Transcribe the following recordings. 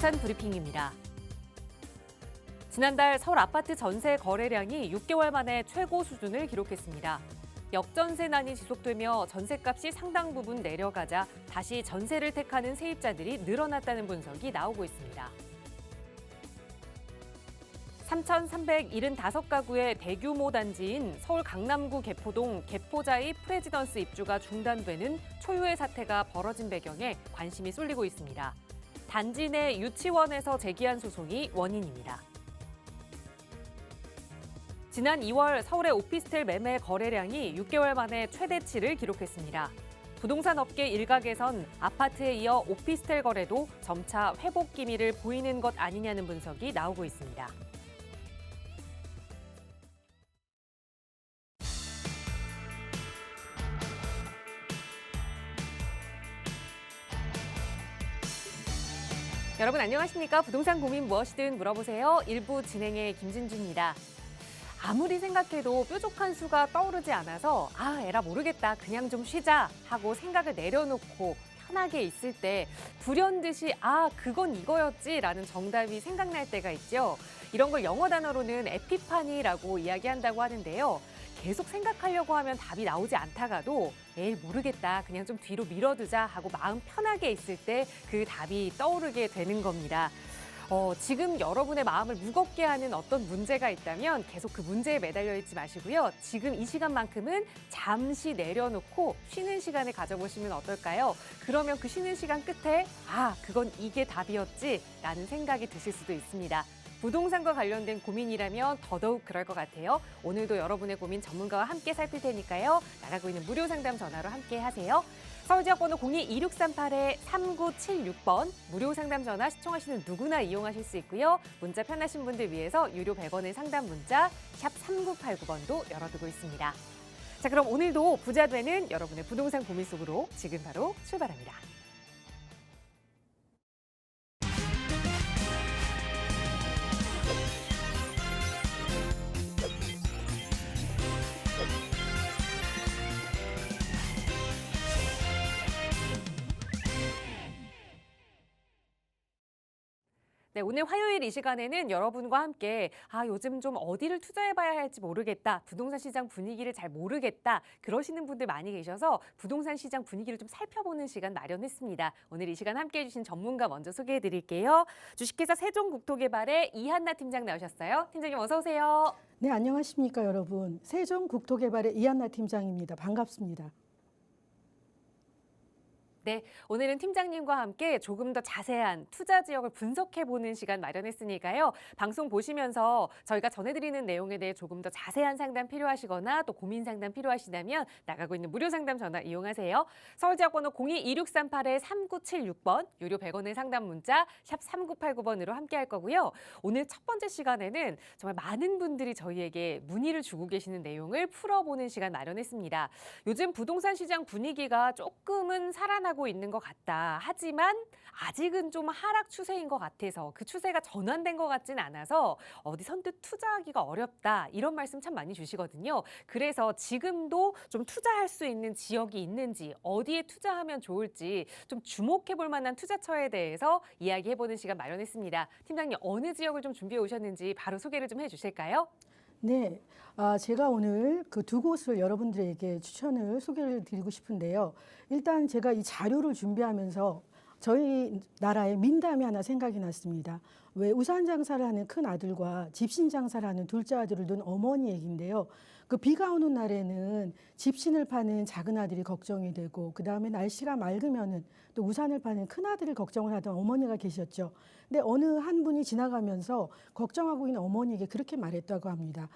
부동산 브리핑입니다. 지난달 서울 아파트 전세 거래량이 6개월 만에 최고 수준을 기록했습니다. 역전세난이 지속되며 전세값이 상당 부분 내려가자 다시 전세를 택하는 세입자들이 늘어났다는 분석이 나오고 있습니다. 3,375가구의 대규모 단지인 서울 강남구 개포동 개포자이 프레지던스 입주가 중단되는 초유의 사태가 벌어진 배경에 관심이 쏠리고 있습니다. 단지 내 유치원에서 제기한 소송이 원인입니다. 지난 2월 서울의 오피스텔 매매 거래량이 6개월 만에 최대치를 기록했습니다. 부동산 업계 일각에선 아파트에 이어 오피스텔 거래도 점차 회복 기미를 보이는 것 아니냐는 분석이 나오고 있습니다. 여러분 안녕하십니까? 부동산 고민 무엇이든 물어보세요. 1부 진행의 김진주입니다. 아무리 생각해도 뾰족한 수가 떠오르지 않아서 에라 모르겠다 그냥 좀 쉬자 하고 생각을 내려놓고 편하게 있을 때 불현듯이 그건 이거였지라는 정답이 생각날 때가 있죠. 이런 걸 영어 단어로는 에피파니라고 이야기한다고 하는데요. 계속 생각하려고 하면 답이 나오지 않다가도 에이 모르겠다 그냥 좀 뒤로 밀어두자 하고 마음 편하게 있을 때 그 답이 떠오르게 되는 겁니다. 지금 여러분의 마음을 무겁게 하는 어떤 문제가 있다면 계속 그 문제에 매달려 있지 마시고요. 지금 이 시간만큼은 잠시 내려놓고 쉬는 시간을 가져보시면 어떨까요? 그러면 그 쉬는 시간 끝에 그건 이게 답이었지라는 생각이 드실 수도 있습니다. 부동산과 관련된 고민이라면 더더욱 그럴 것 같아요. 오늘도 여러분의 고민 전문가와 함께 살필 테니까요. 나가고 있는 무료 상담 전화로 함께 하세요. 서울지역번호 02-2638-3976번 무료 상담 전화 시청하시는 누구나 이용하실 수 있고요. 문자 편하신 분들 위해서 유료 100원의 상담 문자 샵 3989번도 열어두고 있습니다. 자, 그럼 오늘도 부자 되는 여러분의 부동산 고민 속으로 지금 바로 출발합니다. 네, 오늘 화요일 이 시간에는 여러분과 함께 요즘 좀 어디를 투자해봐야 할지 모르겠다. 부동산 시장 분위기를 잘 모르겠다. 그러시는 분들 많이 계셔서 부동산 시장 분위기를 좀 살펴보는 시간 마련했습니다. 오늘 이 시간 함께해 주신 전문가 먼저 소개해드릴게요. 주식회사 세종국토개발의 이한나 팀장 나오셨어요. 팀장님 어서 오세요. 네, 안녕하십니까 여러분. 세종국토개발의 이한나 팀장입니다. 반갑습니다. 네, 오늘은 팀장님과 함께 조금 더 자세한 투자 지역을 분석해보는 시간 마련했으니까요. 방송 보시면서 저희가 전해드리는 내용에 대해 조금 더 자세한 상담 필요하시거나 또 고민 상담 필요하시다면 나가고 있는 무료 상담 전화 이용하세요. 서울지역번호 02-2638-3976번 유료 100원의 상담 문자 샵 3989번으로 함께 할 거고요. 오늘 첫 번째 시간에는 정말 많은 분들이 저희에게 문의를 주고 계시는 내용을 풀어보는 시간 마련했습니다. 요즘 부동산 시장 분위기가 조금은 살아나고 있는 것 같다. 하지만 아직은 좀 하락 추세인 것 같아서 그 추세가 전환된 것 같진 않아서 어디 선뜻 투자하기가 어렵다. 이런 말씀 참 많이 주시거든요. 그래서 지금도 좀 투자할 수 있는 지역이 있는지 어디에 투자하면 좋을지 좀 주목해 볼 만한 투자처에 대해서 이야기해보는 시간 마련했습니다. 팀장님 어느 지역을 좀 준비해 오셨는지 바로 소개를 좀 해주실까요? 네, 제가 오늘 그 두 곳을 여러분들에게 소개를 드리고 싶은데요. 일단 제가 이 자료를 준비하면서 저희 나라의 민담이 하나 생각이 났습니다. 왜 우산 장사를 하는 큰 아들과 집신 장사를 하는 둘째 아들을 둔 어머니 얘기인데요. 그 비가 오는 날에는 집신을 파는 작은 아들이 걱정이 되고 그 다음에 날씨가 맑으면은 또 우산을 파는 큰 아들을 걱정을 하던 어머니가 계셨죠. 근데 어느 한 분이 지나가면서 걱정하고 있는 어머니에게 그렇게 말했다고 합니다.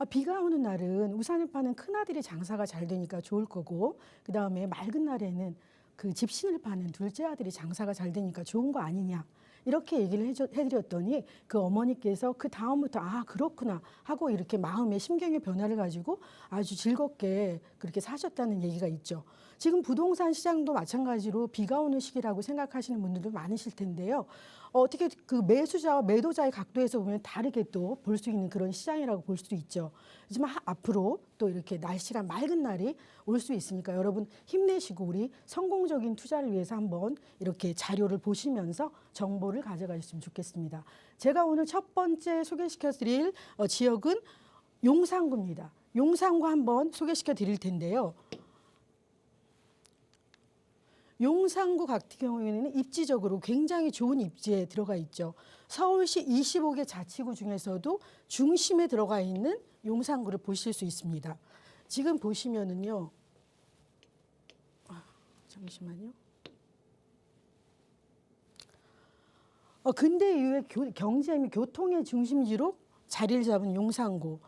비가 오는 날은 우산을 파는 큰 아들이 장사가 잘 되니까 좋을 거고 그 다음에 맑은 날에는 그 집신을 파는 둘째 아들이 장사가 잘 되니까 좋은 거 아니냐. 이렇게 얘기를 해드렸더니 그 어머니께서 그 다음부터 그렇구나 하고 이렇게 마음의 심경의 변화를 가지고 아주 즐겁게 그렇게 사셨다는 얘기가 있죠. 지금 부동산 시장도 마찬가지로 비가 오는 시기라고 생각하시는 분들도 많으실 텐데요. 어떻게 그 매수자와 매도자의 각도에서 보면 다르게 또 볼 수 있는 그런 시장이라고 볼 수도 있죠. 하지만 앞으로 또 이렇게 날씨가 맑은 날이 올 수 있으니까 여러분 힘내시고 우리 성공적인 투자를 위해서 한번 이렇게 자료를 보시면서 정보를 정보를 가져가셨으면 좋겠습니다. 제가 오늘 첫 번째 소개시켜드릴 지역은 용산구입니다. 용산구 한번 소개시켜 드릴 텐데요. 용산구 같은 경우에는 입지적으로 굉장히 좋은 입지에 들어가 있죠. 서울시 25개 자치구 중에서도 중심에 들어가 있는 용산구를 보실 수 있습니다. 지금 보시면은요. 잠시만요. 근대 이후에 경제 및 교통의 중심지로 자리를 잡은 용산구.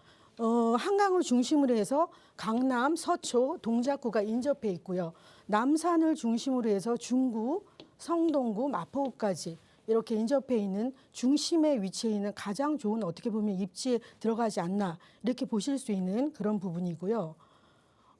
한강을 중심으로 해서 강남, 서초, 동작구가 인접해 있고요. 남산을 중심으로 해서 중구, 성동구, 마포구까지 이렇게 인접해 있는 중심에 위치해 있는 가장 좋은 어떻게 보면 입지에 들어가지 않나 이렇게 보실 수 있는 그런 부분이고요.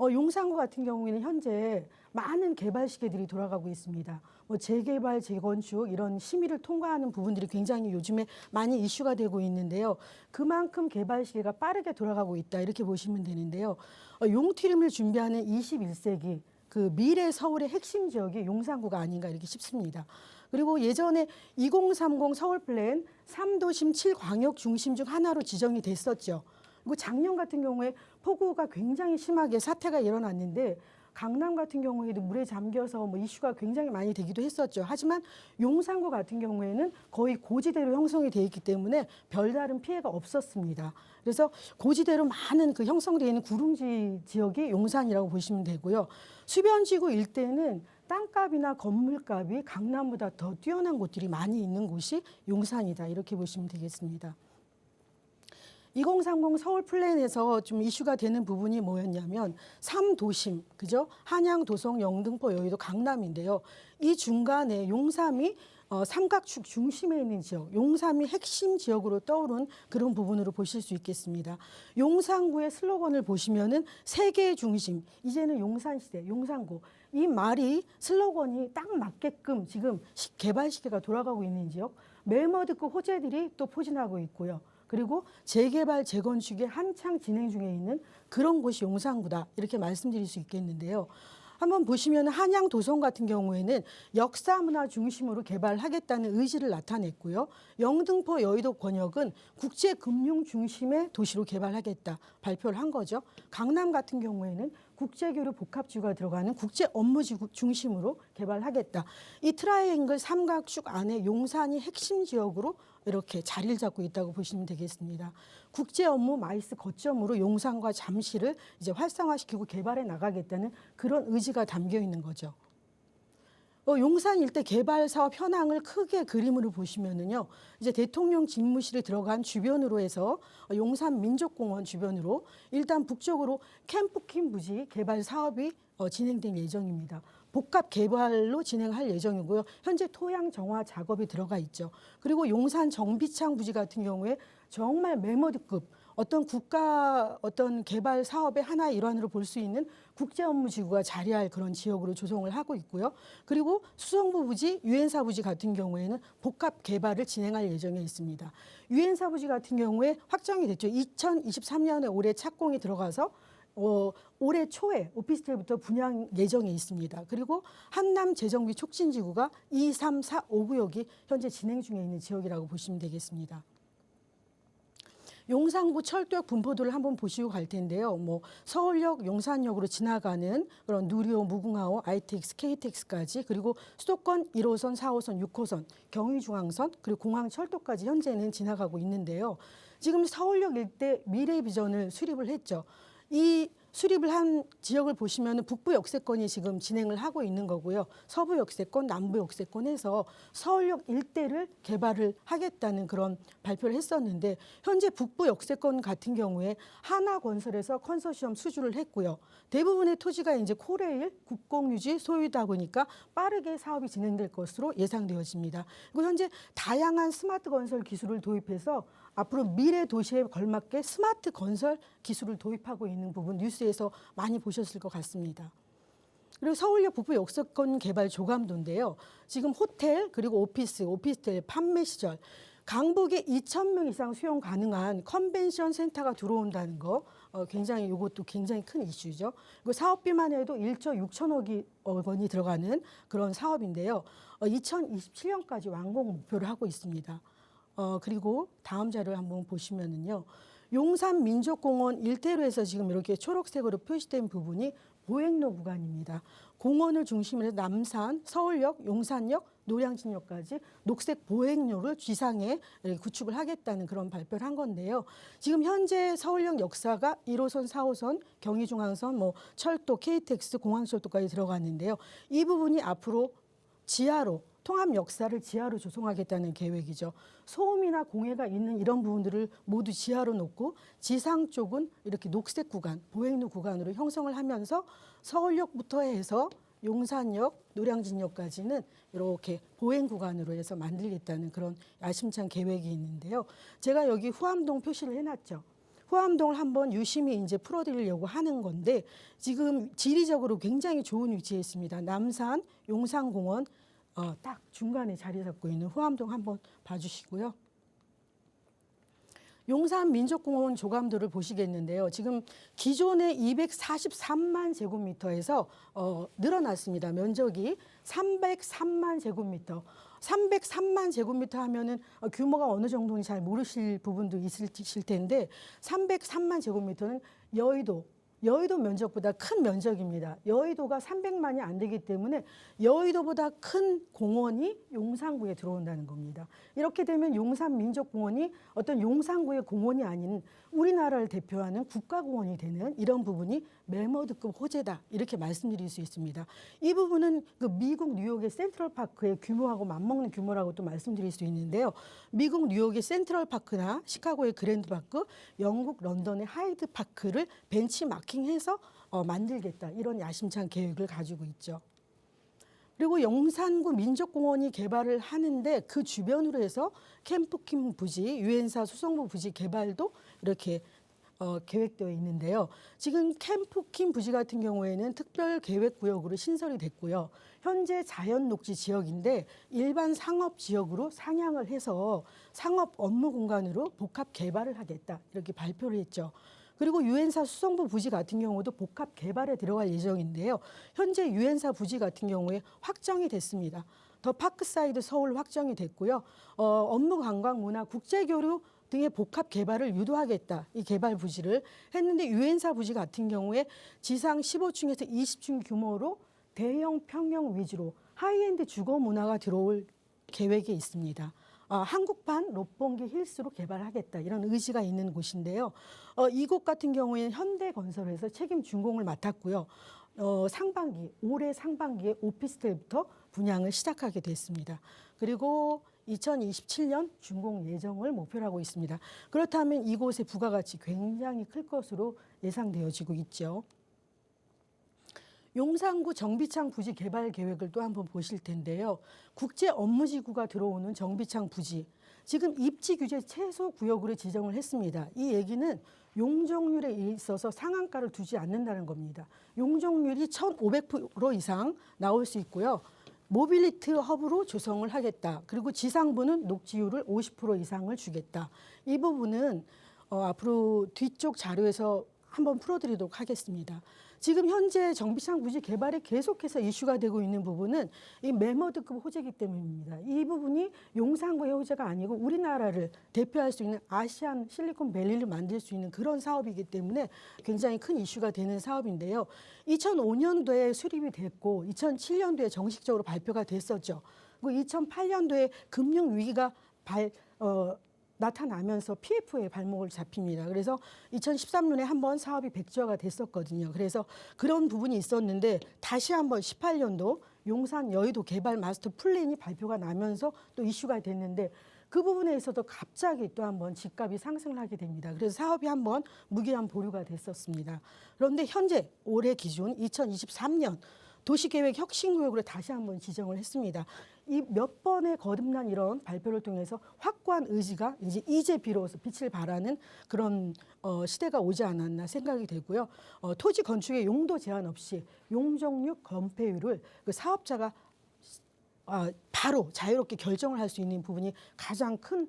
용산구 같은 경우에는 현재 많은 개발 시계들이 돌아가고 있습니다. 재개발, 재건축 이런 심의를 통과하는 부분들이 굉장히 요즘에 많이 이슈가 되고 있는데요. 그만큼 개발 시계가 빠르게 돌아가고 있다 이렇게 보시면 되는데요. 용트림을 준비하는 21세기 그 미래 서울의 핵심 지역이 용산구가 아닌가 이렇게 싶습니다. 그리고 예전에 2030 서울 플랜 3도심 7광역 중심 중 하나로 지정이 됐었죠. 그리고 작년 같은 경우에 폭우가 굉장히 심하게 사태가 일어났는데 강남 같은 경우에도 물에 잠겨서 이슈가 굉장히 많이 되기도 했었죠. 하지만 용산구 같은 경우에는 거의 고지대로 형성이 되어 있기 때문에 별다른 피해가 없었습니다. 그래서 고지대로 많은 그 형성되어 있는 구릉지 지역이 용산이라고 보시면 되고요. 수변지구 일대는 땅값이나 건물값이 강남보다 더 뛰어난 곳들이 많이 있는 곳이 용산이다. 이렇게 보시면 되겠습니다. 2030 서울 플랜에서 좀 이슈가 되는 부분이 뭐였냐면 3도심, 그죠? 한양, 도성, 영등포, 여의도, 강남인데요. 이 중간에 용산이 삼각축 중심에 있는 지역, 용산이 핵심 지역으로 떠오른 그런 부분으로 보실 수 있겠습니다. 용산구의 슬로건을 보시면은 세계의 중심, 이제는 용산시대, 용산구. 이 말이 슬로건이 딱 맞게끔 지금 개발 시기가 돌아가고 있는 지역, 매머드급 호재들이 또 포진하고 있고요. 그리고 재개발, 재건축이 한창 진행 중에 있는 그런 곳이 용산구다 이렇게 말씀드릴 수 있겠는데요. 한번 보시면 한양 도성 같은 경우에는 역사문화 중심으로 개발하겠다는 의지를 나타냈고요. 영등포 여의도 권역은 국제금융 중심의 도시로 개발하겠다 발표를 한 거죠. 강남 같은 경우에는 국제교류 복합지구가 들어가는 국제업무지구 중심으로 개발하겠다. 이 트라이앵글 삼각축 안에 용산이 핵심 지역으로 이렇게 자리를 잡고 있다고 보시면 되겠습니다. 국제업무 마이스 거점으로 용산과 잠실을 이제 활성화시키고 개발해 나가겠다는 그런 의지가 담겨 있는 거죠. 용산 일대 개발 사업 현황을 크게 그림으로 보시면은요, 이제 대통령 집무실이 들어간 주변으로 해서 용산 민족공원 주변으로 일단 북쪽으로 캠프킨 부지 개발 사업이 진행될 예정입니다. 복합 개발로 진행할 예정이고요. 현재 토양 정화 작업이 들어가 있죠. 그리고 용산 정비창 부지 같은 경우에 정말 매머드급 어떤 국가 어떤 개발 사업의 하나의 일환으로 볼 수 있는 국제업무지구가 자리할 그런 지역으로 조성을 하고 있고요. 그리고 수성부 부지, 유엔사 부지 같은 경우에는 복합 개발을 진행할 예정에 있습니다. 유엔사 부지 같은 경우에 확정이 됐죠. 2023년에 올해 착공이 들어가서 올해 초에 오피스텔부터 분양 예정에 있습니다. 그리고 한남 재정비 촉진지구가 2, 3, 4, 5구역이 현재 진행 중에 있는 지역이라고 보시면 되겠습니다. 용산구 철도역 분포도를 한번 보시고 갈 텐데요. 서울역, 용산역으로 지나가는 그런 누리호, 무궁화호, ITX, KTX까지 그리고 수도권 1호선, 4호선, 6호선, 경의중앙선 그리고 공항철도까지 현재는 지나가고 있는데요. 지금 서울역 일대 미래비전을 수립을 했죠. 이 수립을 한 지역을 보시면 북부 역세권이 지금 진행을 하고 있는 거고요. 서부 역세권, 남부 역세권 해서 서울역 일대를 개발을 하겠다는 그런 발표를 했었는데 현재 북부 역세권 같은 경우에 하나건설에서 컨소시엄 수주를 했고요. 대부분의 토지가 이제 코레일, 국공유지 소유다 보니까 빠르게 사업이 진행될 것으로 예상되어집니다. 그리고 현재 다양한 스마트 건설 기술을 도입해서 앞으로 미래 도시에 걸맞게 스마트 건설 기술을 도입하고 있는 부분 뉴스에서 많이 보셨을 것 같습니다. 그리고 서울역 북부 역세권 개발 조감도인데요. 지금 호텔 그리고 오피스텔 판매 시절 강북에 2,000명 이상 수용 가능한 컨벤션 센터가 들어온다는 거 굉장히 이것도 굉장히 큰 이슈죠. 그 사업비만 해도 1조 6천억 원이 들어가는 그런 사업인데요. 2027년까지 완공 목표를 하고 있습니다. 그리고 다음 자료를 한번 보시면은요. 용산 민족공원 일대로에서 지금 이렇게 초록색으로 표시된 부분이 보행로 구간입니다. 공원을 중심으로 해서 남산, 서울역, 용산역, 노량진역까지 녹색 보행로를 지상에 구축을 하겠다는 그런 발표를 한 건데요. 지금 현재 서울역 역사가 1호선, 4호선, 경의중앙선, 철도, KTX, 공항철도까지 들어갔는데요. 이 부분이 앞으로 지하로 통합 역사를 지하로 조성하겠다는 계획이죠. 소음이나 공해가 있는 이런 부분들을 모두 지하로 놓고 지상 쪽은 이렇게 녹색 구간, 보행로 구간으로 형성을 하면서 서울역부터 해서 용산역, 노량진역까지는 이렇게 보행 구간으로 해서 만들겠다는 그런 야심찬 계획이 있는데요. 제가 여기 후암동 표시를 해놨죠. 후암동을 한번 유심히 이제 풀어드리려고 하는 건데 지금 지리적으로 굉장히 좋은 위치에 있습니다. 남산, 용산공원 딱 중간에 자리 잡고 있는 후암동 한번 봐주시고요. 용산 민족공원 조감도를 보시겠는데요. 지금 기존의 243만 제곱미터에서 늘어났습니다. 면적이 303만 제곱미터. 303만 제곱미터 하면은 규모가 어느 정도인지 잘 모르실 부분도 있으실 텐데 303만 제곱미터는 여의도 면적보다 큰 면적입니다. 여의도가 300만이 안 되기 때문에 여의도보다 큰 공원이 용산구에 들어온다는 겁니다. 이렇게 되면 용산민족공원이 어떤 용산구의 공원이 아닌 우리나라를 대표하는 국가공원이 되는 이런 부분이 매머드급 호재다 이렇게 말씀드릴 수 있습니다. 이 부분은 그 미국 뉴욕의 센트럴파크의 규모하고 맞먹는 규모라고 또 말씀드릴 수 있는데요. 미국 뉴욕의 센트럴파크나 시카고의 그랜드파크, 영국 런던의 하이드파크를 벤치마킹해서 만들겠다 이런 야심찬 계획을 가지고 있죠. 그리고 용산구 민족공원이 개발을 하는데 그 주변으로 해서 캠프킴 부지, 유엔사 수성구 부지 개발도 이렇게 계획되어 있는데요. 지금 캠프킴 부지 같은 경우에는 특별계획구역으로 신설이 됐고요. 현재 자연녹지 지역인데 일반 상업지역으로 상향을 해서 상업 업무 공간으로 복합 개발을 하겠다 이렇게 발표를 했죠. 그리고 유엔사 수성부 부지 같은 경우도 복합 개발에 들어갈 예정인데요. 현재 유엔사 부지 같은 경우에 확정이 됐습니다. 더 파크사이드 서울 확정이 됐고요. 업무 관광 문화 국제교류 등의 복합 개발을 유도하겠다. 이 개발 부지를 했는데 유엔사 부지 같은 경우에 지상 15층에서 20층 규모로 대형 평형 위주로 하이엔드 주거 문화가 들어올 계획이 있습니다. 한국판 롯봉기 힐스로 개발하겠다 이런 의지가 있는 곳인데요. 이곳 같은 경우에는 현대건설에서 책임 준공을 맡았고요. 올해 상반기에 오피스텔부터 분양을 시작하게 됐습니다. 그리고 2027년 준공 예정을 목표로 하고 있습니다. 그렇다면 이곳의 부가가치 굉장히 클 것으로 예상되어지고 있죠. 용산구 정비창 부지 개발 계획을 또 한번 보실 텐데요. 국제 업무지구가 들어오는 정비창 부지. 지금 입지 규제 최소 구역으로 지정을 했습니다. 이 얘기는 용적률에 있어서 상한가를 두지 않는다는 겁니다. 용적률이 1,500% 이상 나올 수 있고요. 모빌리티 허브로 조성을 하겠다. 그리고 지상부는 녹지율을 50% 이상을 주겠다. 이 부분은 앞으로 뒤쪽 자료에서 한번 풀어드리도록 하겠습니다. 지금 현재 정비창 부지 개발이 계속해서 이슈가 되고 있는 부분은 이 매머드급 호재이기 때문입니다. 이 부분이 용산구의 호재가 아니고 우리나라를 대표할 수 있는 아시안 실리콘밸리를 만들 수 있는 그런 사업이기 때문에 굉장히 큰 이슈가 되는 사업인데요. 2005년도에 수립이 됐고 2007년도에 정식적으로 발표가 됐었죠. 그리고 2008년도에 금융위기가 나타나면서 PF에 발목을 잡힙니다. 그래서 2013년에 한번 사업이 백지화가 됐었거든요. 그래서 그런 부분이 있었는데 다시 한번 18년도 용산 여의도 개발 마스터 플랜이 발표가 나면서 또 이슈가 됐는데 그 부분에 있어서 갑자기 또 한번 집값이 상승을 하게 됩니다. 그래서 사업이 한번 무기한 보류가 됐었습니다. 그런데 현재 올해 기준 2023년 도시계획 혁신구역으로 다시 한번 지정을 했습니다. 이 몇 번의 거듭난 이런 발표를 통해서 확고한 의지가 이제 비로소 빛을 발하는 그런 시대가 오지 않았나 생각이 되고요. 토지 건축의 용도 제한 없이 용적률 건폐율을 그 사업자가 바로 자유롭게 결정을 할 수 있는 부분이 가장 큰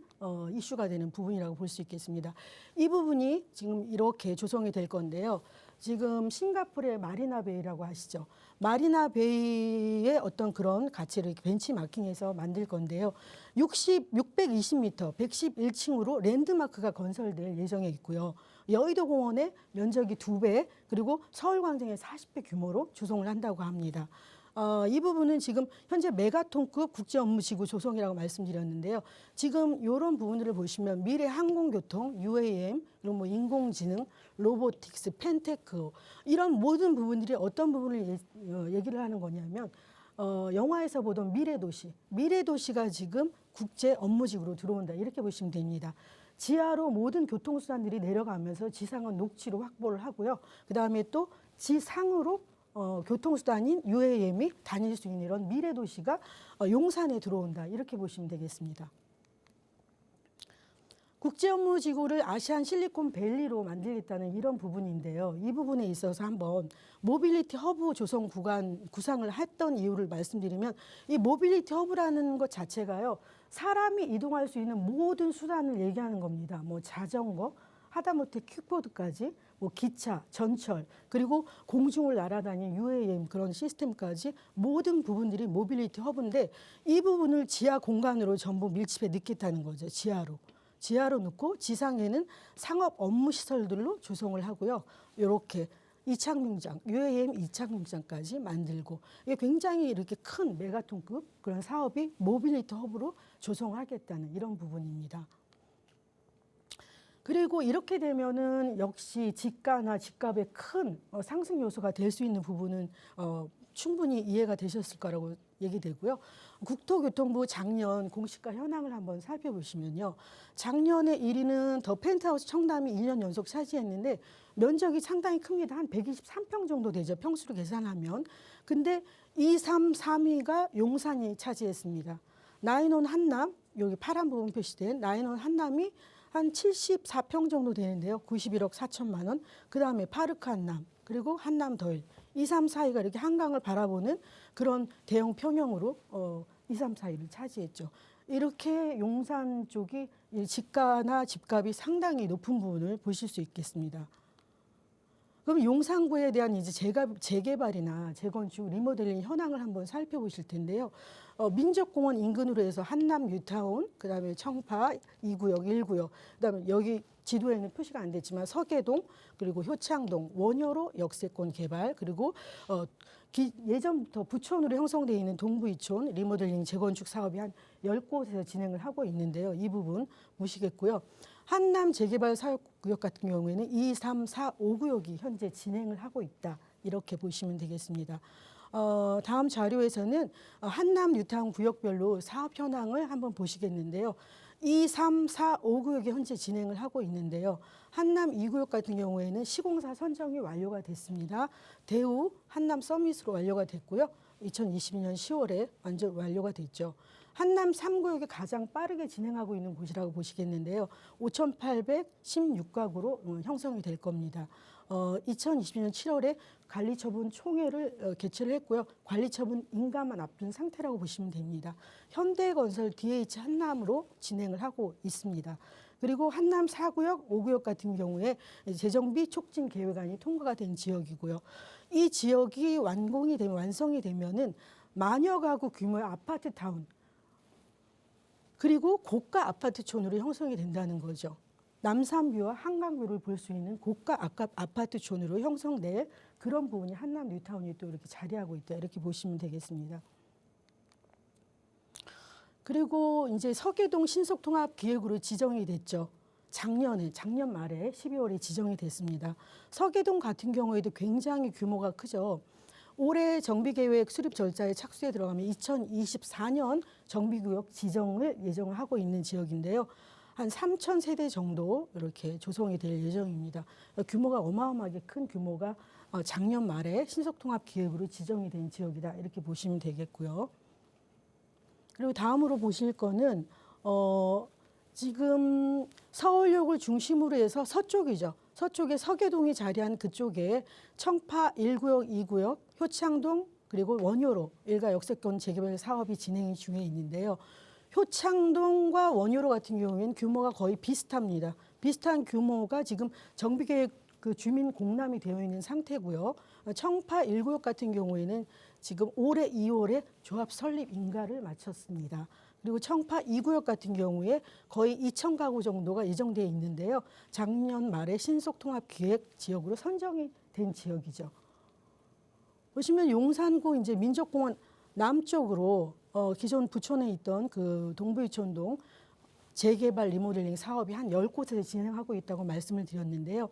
이슈가 되는 부분이라고 볼 수 있겠습니다. 이 부분이 지금 이렇게 조성이 될 건데요. 지금 싱가포르의 마리나베이라고 하시죠. 마리나베이의 어떤 그런 가치를 벤치마킹해서 만들 건데요. 620m, 111층으로 랜드마크가 건설될 예정에 있고요. 여의도 공원의 면적이 2배, 그리고 서울광장의 40배 규모로 조성을 한다고 합니다. 이 부분은 지금 현재 메가톤급 국제업무지구 조성이라고 말씀드렸는데요. 지금 이런 부분들을 보시면 미래 항공교통, UAM, 그리고 뭐 인공지능, 로보틱스, 펜테크 이런 모든 부분들이 어떤 부분을 얘기를 하는 거냐면 영화에서 보던 미래도시가 지금 국제업무지구로 들어온다 이렇게 보시면 됩니다. 지하로 모든 교통수단들이 내려가면서 지상은 녹지로 확보를 하고요. 그다음에 또 지상으로 교통수단인 UAM이 다닐 수 있는 이런 미래도시가 용산에 들어온다 이렇게 보시면 되겠습니다. 국제업무지구를 아시안 실리콘밸리로 만들겠다는 이런 부분인데요. 이 부분에 있어서 한번 모빌리티 허브 조성 구상을 했던 이유를 말씀드리면 이 모빌리티 허브라는 것 자체가요. 사람이 이동할 수 있는 모든 수단을 얘기하는 겁니다. 뭐 자전거, 하다못해 킥보드까지 뭐 기차, 전철, 그리고 공중을 날아다니는 UAM 그런 시스템까지 모든 부분들이 모빌리티 허브인데 이 부분을 지하 공간으로 전부 밀집해 넣겠다는 거죠. 지하로 넣고 지상에는 상업 업무 시설들로 조성을 하고요. 이렇게 이착륙장, UAM 이착륙장까지 만들고 이게 굉장히 이렇게 큰 메가톤급 그런 사업이 모빌리티 허브로 조성하겠다는 이런 부분입니다. 그리고 이렇게 되면은 역시 지가나 집값의 큰 상승 요소가 될 수 있는 부분은 충분히 이해가 되셨을 거라고 얘기되고요. 국토교통부 작년 공시가 현황을 한번 살펴보시면요. 작년에 1위는 더 펜트하우스 청담이 2년 연속 차지했는데 면적이 상당히 큽니다. 한 123평 정도 되죠. 평수로 계산하면. 근데 2, 3, 3위가 용산이 차지했습니다. 나인원 한남, 여기 파란 부분 표시된 나인원 한남이 한 74평 정도 되는데요. 91억 4천만 원. 그다음에 파르크 한남, 그리고 한남 더일. 2, 3, 4위가 이렇게 한강을 바라보는 그런 대형 평형으로 2, 3, 4위를 차지했죠. 이렇게 용산 쪽이 지가나 집값이 상당히 높은 부분을 보실 수 있겠습니다. 그럼 용산구에 대한 이제 재개발이나 재건축, 리모델링 현황을 한번 살펴보실 텐데요. 민족공원 인근으로 해서 한남 뉴타운, 그다음에 청파 2구역, 1구역, 그다음에 여기 지도에는 표시가 안 됐지만 서계동, 그리고 효창동, 원효로 역세권 개발, 그리고 예전부터 부촌으로 형성되어 있는 동부이촌 리모델링 재건축 사업이 한 10곳에서 진행을 하고 있는데요. 이 부분 보시겠고요. 한남 재개발 사업구역 같은 경우에는 2, 3, 4, 5구역이 현재 진행을 하고 있다. 이렇게 보시면 되겠습니다. 다음 자료에서는 한남 뉴타운 구역별로 사업 현황을 한번 보시겠는데요. 2, 3, 4, 5구역이 현재 진행을 하고 있는데요. 한남 2구역 같은 경우에는 시공사 선정이 완료가 됐습니다. 대우 한남 서밋으로 완료가 됐고요. 2022년 10월에 완전 완료가 됐죠. 한남 3구역이 가장 빠르게 진행하고 있는 곳이라고 보시겠는데요. 5,816가구로 형성이 될 겁니다. 2020년 7월에 관리처분 총회를 개최를 했고요. 관리처분 인가만 앞둔 상태라고 보시면 됩니다. 현대건설 DH 한남으로 진행을 하고 있습니다. 그리고 한남 4구역, 5구역 같은 경우에 재정비 촉진 계획안이 통과가 된 지역이고요. 이 지역이 완성이 되면은 만여 가구 규모의 아파트 타운, 그리고 고가 아파트촌으로 형성이 된다는 거죠. 남산뷰와 한강뷰를 볼 수 있는 고가 아파트촌으로 형성될 그런 부분이 한남 뉴타운이 또 이렇게 자리하고 있다. 이렇게 보시면 되겠습니다. 그리고 이제 서계동 신속통합기획으로 지정이 됐죠. 작년 말에 12월에 지정이 됐습니다. 서계동 같은 경우에도 굉장히 규모가 크죠. 올해 정비계획 수립 절차에 착수에 들어가면 2024년 정비구역 지정을 예정을 하고 있는 지역인데요. 한 3,000세대 정도 이렇게 조성이 될 예정입니다. 규모가 어마어마하게 큰 규모가 작년 말에 신속통합기획으로 지정이 된 지역이다. 이렇게 보시면 되겠고요. 그리고 다음으로 보실 거는 지금 서울역을 중심으로 해서 서쪽이죠. 서쪽에 서계동이 자리한 그쪽에 청파 1구역, 2구역, 효창동, 그리고 원효로 일가 역세권 재개발 사업이 진행 중에 있는데요. 효창동과 원효로 같은 경우에는 규모가 거의 비슷합니다. 비슷한 규모가 지금 정비계획 그 주민 공람이 되어 있는 상태고요. 청파 1구역 같은 경우에는 지금 올해 2월에 조합 설립 인가를 마쳤습니다. 그리고 청파 2구역 같은 경우에 거의 2천 가구 정도가 예정되어 있는데요. 작년 말에 신속통합기획 지역으로 선정이 된 지역이죠. 보시면 용산구 이제 민족공원 남쪽으로 기존 부촌에 있던 그 동부유촌동 재개발 리모델링 사업이 한 10곳에서 진행하고 있다고 말씀을 드렸는데요.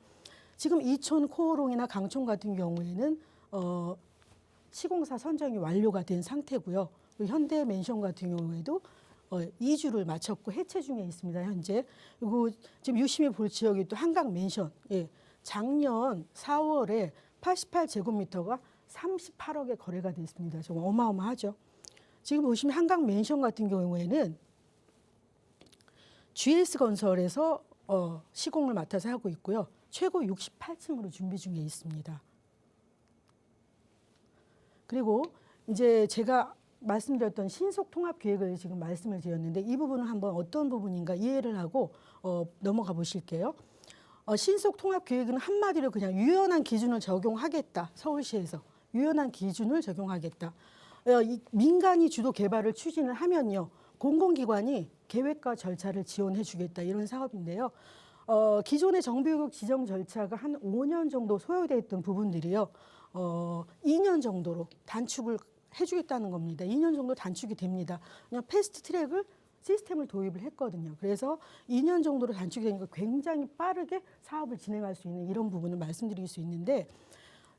지금 이촌 코오롱이나 강촌 같은 경우에는 시공사 선정이 완료가 된 상태고요. 그리고 현대맨션 같은 경우에도 이주를 마쳤고 해체 중에 있습니다. 현재. 그리고 지금 유심히 볼 지역이 또 한강맨션. 예, 작년 4월에 88제곱미터가 38억에 거래가 됐습니다. 정말 어마어마하죠. 지금 보시면 한강맨션 같은 경우에는 GS건설에서 시공을 맡아서 하고 있고요. 최고 68층으로 준비 중에 있습니다. 그리고 이제 제가 말씀드렸던 신속통합계획을 지금 말씀을 드렸는데 이 부분은 한번 어떤 부분인가 이해를 하고 넘어가 보실게요. 신속통합계획은 한마디로 그냥 유연한 기준을 적용하겠다. 서울시에서 유연한 기준을 적용하겠다. 민간이 주도 개발을 추진을 하면요. 공공기관이 계획과 절차를 지원해 주겠다. 이런 사업인데요. 기존의 정비구역 지정 절차가 한 5년 정도 소요돼 있던 부분들이요. 2년 정도로 단축을 해주겠다는 겁니다. 2년 정도 단축이 됩니다. 그냥 패스트 트랙을 시스템을 도입을 했거든요. 그래서 2년 정도로 단축이 되니까 굉장히 빠르게 사업을 진행할 수 있는 이런 부분을 말씀드릴 수 있는데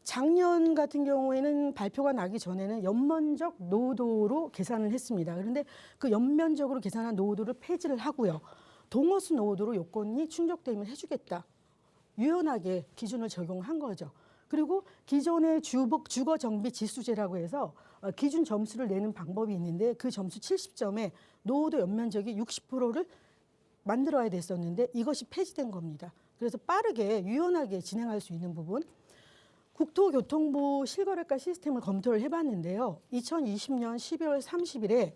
작년 같은 경우에는 발표가 나기 전에는 연면적 노후도로 계산을 했습니다. 그런데 그 연면적으로 계산한 노후도를 폐지를 하고요. 동호수 노후도로 요건이 충족되면 해주겠다. 유연하게 기준을 적용한 거죠. 그리고 기존의 주거 정비 지수제라고 해서 기준 점수를 내는 방법이 있는데 그 점수 70점에 노후도 연면적이 60%를 만들어야 됐었는데 이것이 폐지된 겁니다. 그래서 빠르게 유연하게 진행할 수 있는 부분. 국토교통부 실거래가 시스템을 검토를 해봤는데요. 2020년 12월 30일에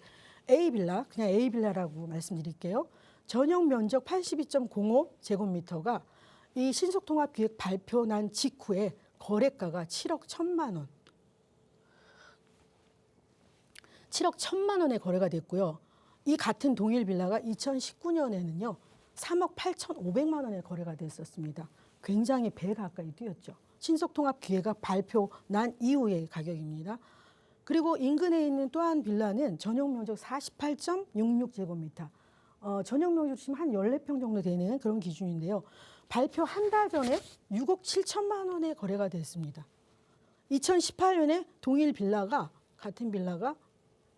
A빌라, 그냥 A빌라라고 말씀드릴게요. 전용 면적 82.05제곱미터가 이 신속통합기획 발표 난 직후에 거래가가 7억 1천만 원. 7억 1천만 원에 거래가 됐고요. 이 같은 동일 빌라가 2019년에는요. 3억 8,500만 원에 거래가 됐었습니다. 굉장히 배 가까이 뛰었죠. 신속통합기획가 발표 난 이후의 가격입니다. 그리고 인근에 있는 또 한 빌라는 전용 면적 48.66제곱미터. 전용 면적 지금 한 14평 정도 되는 그런 기준인데요. 발표 한 달 전에 6억 7천만 원에 거래가 됐습니다. 2018년에 동일 빌라가 같은 빌라가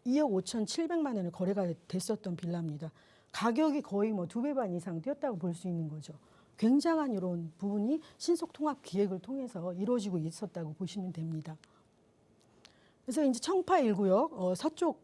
2억 5,700만 원에 거래가 됐었던 빌라입니다. 가격이 거의 뭐 2배 반 이상 뛰었다고 볼 수 있는 거죠. 굉장한 이런 부분이 신속통합기획을 통해서 이루어지고 있었다고 보시면 됩니다. 그래서 이제 청파 1구역 서쪽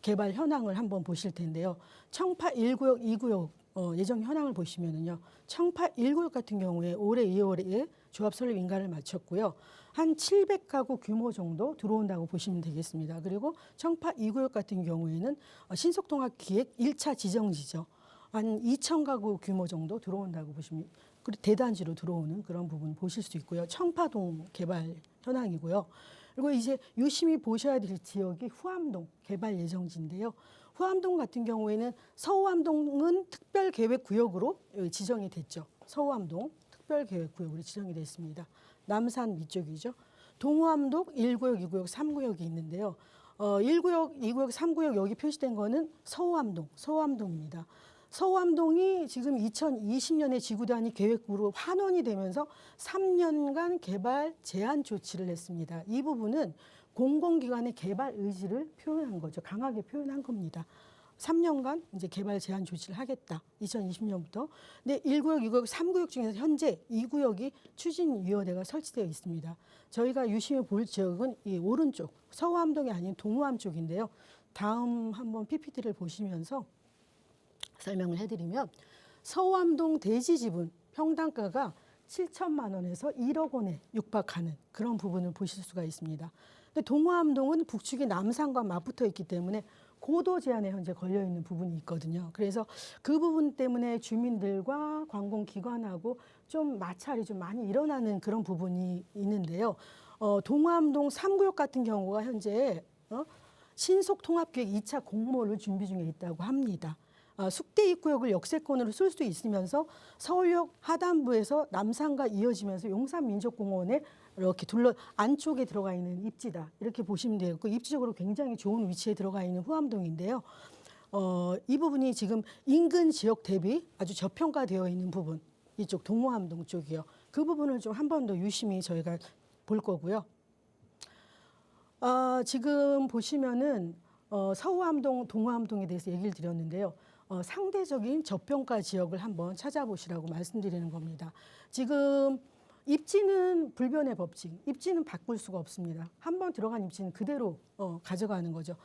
개발 현황을 한번 보실 텐데요. 청파 1구역, 2구역 예정 현황을 보시면은요. 청파 1구역 같은 경우에 올해 2월에 조합 설립 인가를 마쳤고요. 한 700가구 규모 정도 들어온다고 보시면 되겠습니다. 그리고 청파 2구역 같은 경우에는 신속통합기획 1차 지정지죠. 한 2,000가구 규모 정도 들어온다고 보시면 그리고 대단지로 들어오는 그런 부분 보실 수 있고요. 청파동 개발 현황이고요. 그리고 이제 유심히 보셔야 될 지역이 후암동 개발 예정지인데요. 후암동 같은 경우에는 서후암동은 특별계획구역으로 지정이 됐죠. 서후암동 특별계획구역으로 지정이 됐습니다. 남산 위쪽이죠. 동후암동 1구역, 2구역, 3구역이 있는데요. 1구역, 2구역, 3구역 여기 표시된 거는 서후암동입니다. 서후암동이 지금 2020년에 지구단위 계획으로 환원이 되면서 3년간 개발 제한 조치를 했습니다. 이 부분은 공공기관의 개발 의지를 표현한 거죠. 강하게 표현한 겁니다. 3년간 이제 개발 제한 조치를 하겠다. 2020년부터. 근데 1구역, 2구역, 3구역 중에서 현재 2구역이 추진위원회가 설치되어 있습니다. 저희가 유심히 볼 지역은 이 오른쪽, 서후암동이 아닌 동후암 쪽인데요. 다음 한번 PPT를 보시면서 설명을 해드리면 서후암동 대지 지분 평당가가 7천만 원에서 1억 원에 육박하는 그런 부분을 보실 수가 있습니다. 근데 동호암동은 북측이 남산과 맞붙어 있기 때문에 고도 제한에 현재 걸려 있는 부분이 있거든요. 그래서 그 부분 때문에 주민들과 관공기관하고 좀 마찰이 좀 많이 일어나는 그런 부분이 있는데요. 동호암동 3구역 같은 경우가 현재 신속통합계획 2차 공모를 준비 중에 있다고 합니다. 숙대 입구역을 역세권으로 쓸 수 있으면서 서울역 하단부에서 남산과 이어지면서 용산민족공원에 이렇게 안쪽에 들어가 있는 입지다. 이렇게 보시면 되고 입지적으로 굉장히 좋은 위치에 들어가 있는 후암동인데요. 이 부분이 지금 인근 지역 대비 아주 저평가되어 있는 부분, 이쪽 동호암동 쪽이요. 그 부분을 좀 한 번 더 유심히 저희가 볼 거고요. 지금 보시면은 서우암동, 동호암동에 대해서 얘기를 드렸는데요. 상대적인 저평가 지역을 한번 찾아보시라고 말씀드리는 겁니다. 지금 입지는 불변의 법칙, 입지는 바꿀 수가 없습니다. 한번 들어간 입지는 그대로 가져가는 거죠.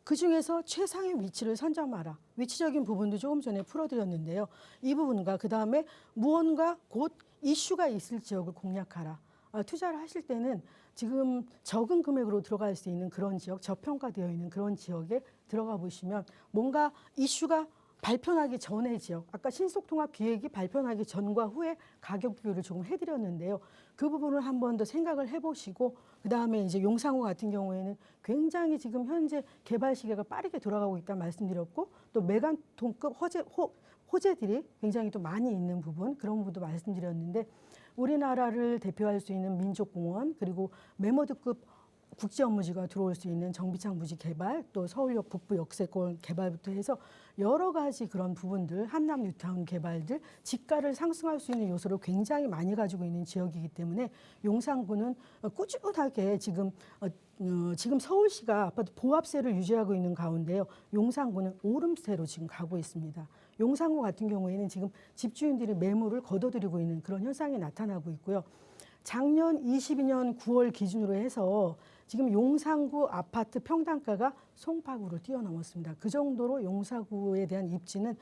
그중에서 최상의 위치를 선점하라. 위치적인 부분도 조금 전에 풀어드렸는데요. 이 부분과 그다음에 무언가 곧 이슈가 있을 지역을 공략하라. 투자를 하실 때는 지금 적은 금액으로 들어갈 수 있는 그런 지역, 저평가되어 있는 그런 지역에 들어가 보시면 뭔가 이슈가 발표나기 전의 지역, 아까 신속통합 기획이 발표나기 전과 후에 가격 비교를 조금 해드렸는데요. 그 부분을 한 번 더 생각을 해보시고 그다음에 이제 용산구 같은 경우에는 굉장히 지금 현재 개발 시기가 빠르게 돌아가고 있다 말씀드렸고 또 메가톤급 호재들이 굉장히 또 많이 있는 부분 그런 부분도 말씀드렸는데 우리나라를 대표할 수 있는 민족공원 그리고 메모드급 국제업무지가 들어올 수 있는 정비창 부지 개발 또 서울역 북부 역세권 개발부터 해서 여러 가지 그런 부분들 한남 뉴타운 개발들 지가를 상승할 수 있는 요소를 굉장히 많이 가지고 있는 지역이기 때문에 용산구는 꾸준하게 지금 서울시가 아파트 보합세를 유지하고 있는 가운데요. 용산구는 오름세로 지금 가고 있습니다. 용산구 같은 경우에는 지금 집주인들이 매물을 거둬들이고 있는 그런 현상이 나타나고 있고요. 작년 22년 9월 기준으로 해서 지금 용산구 아파트 평당가가 송파구를 뛰어넘었습니다. 그 정도로 용산구에 대한 입지는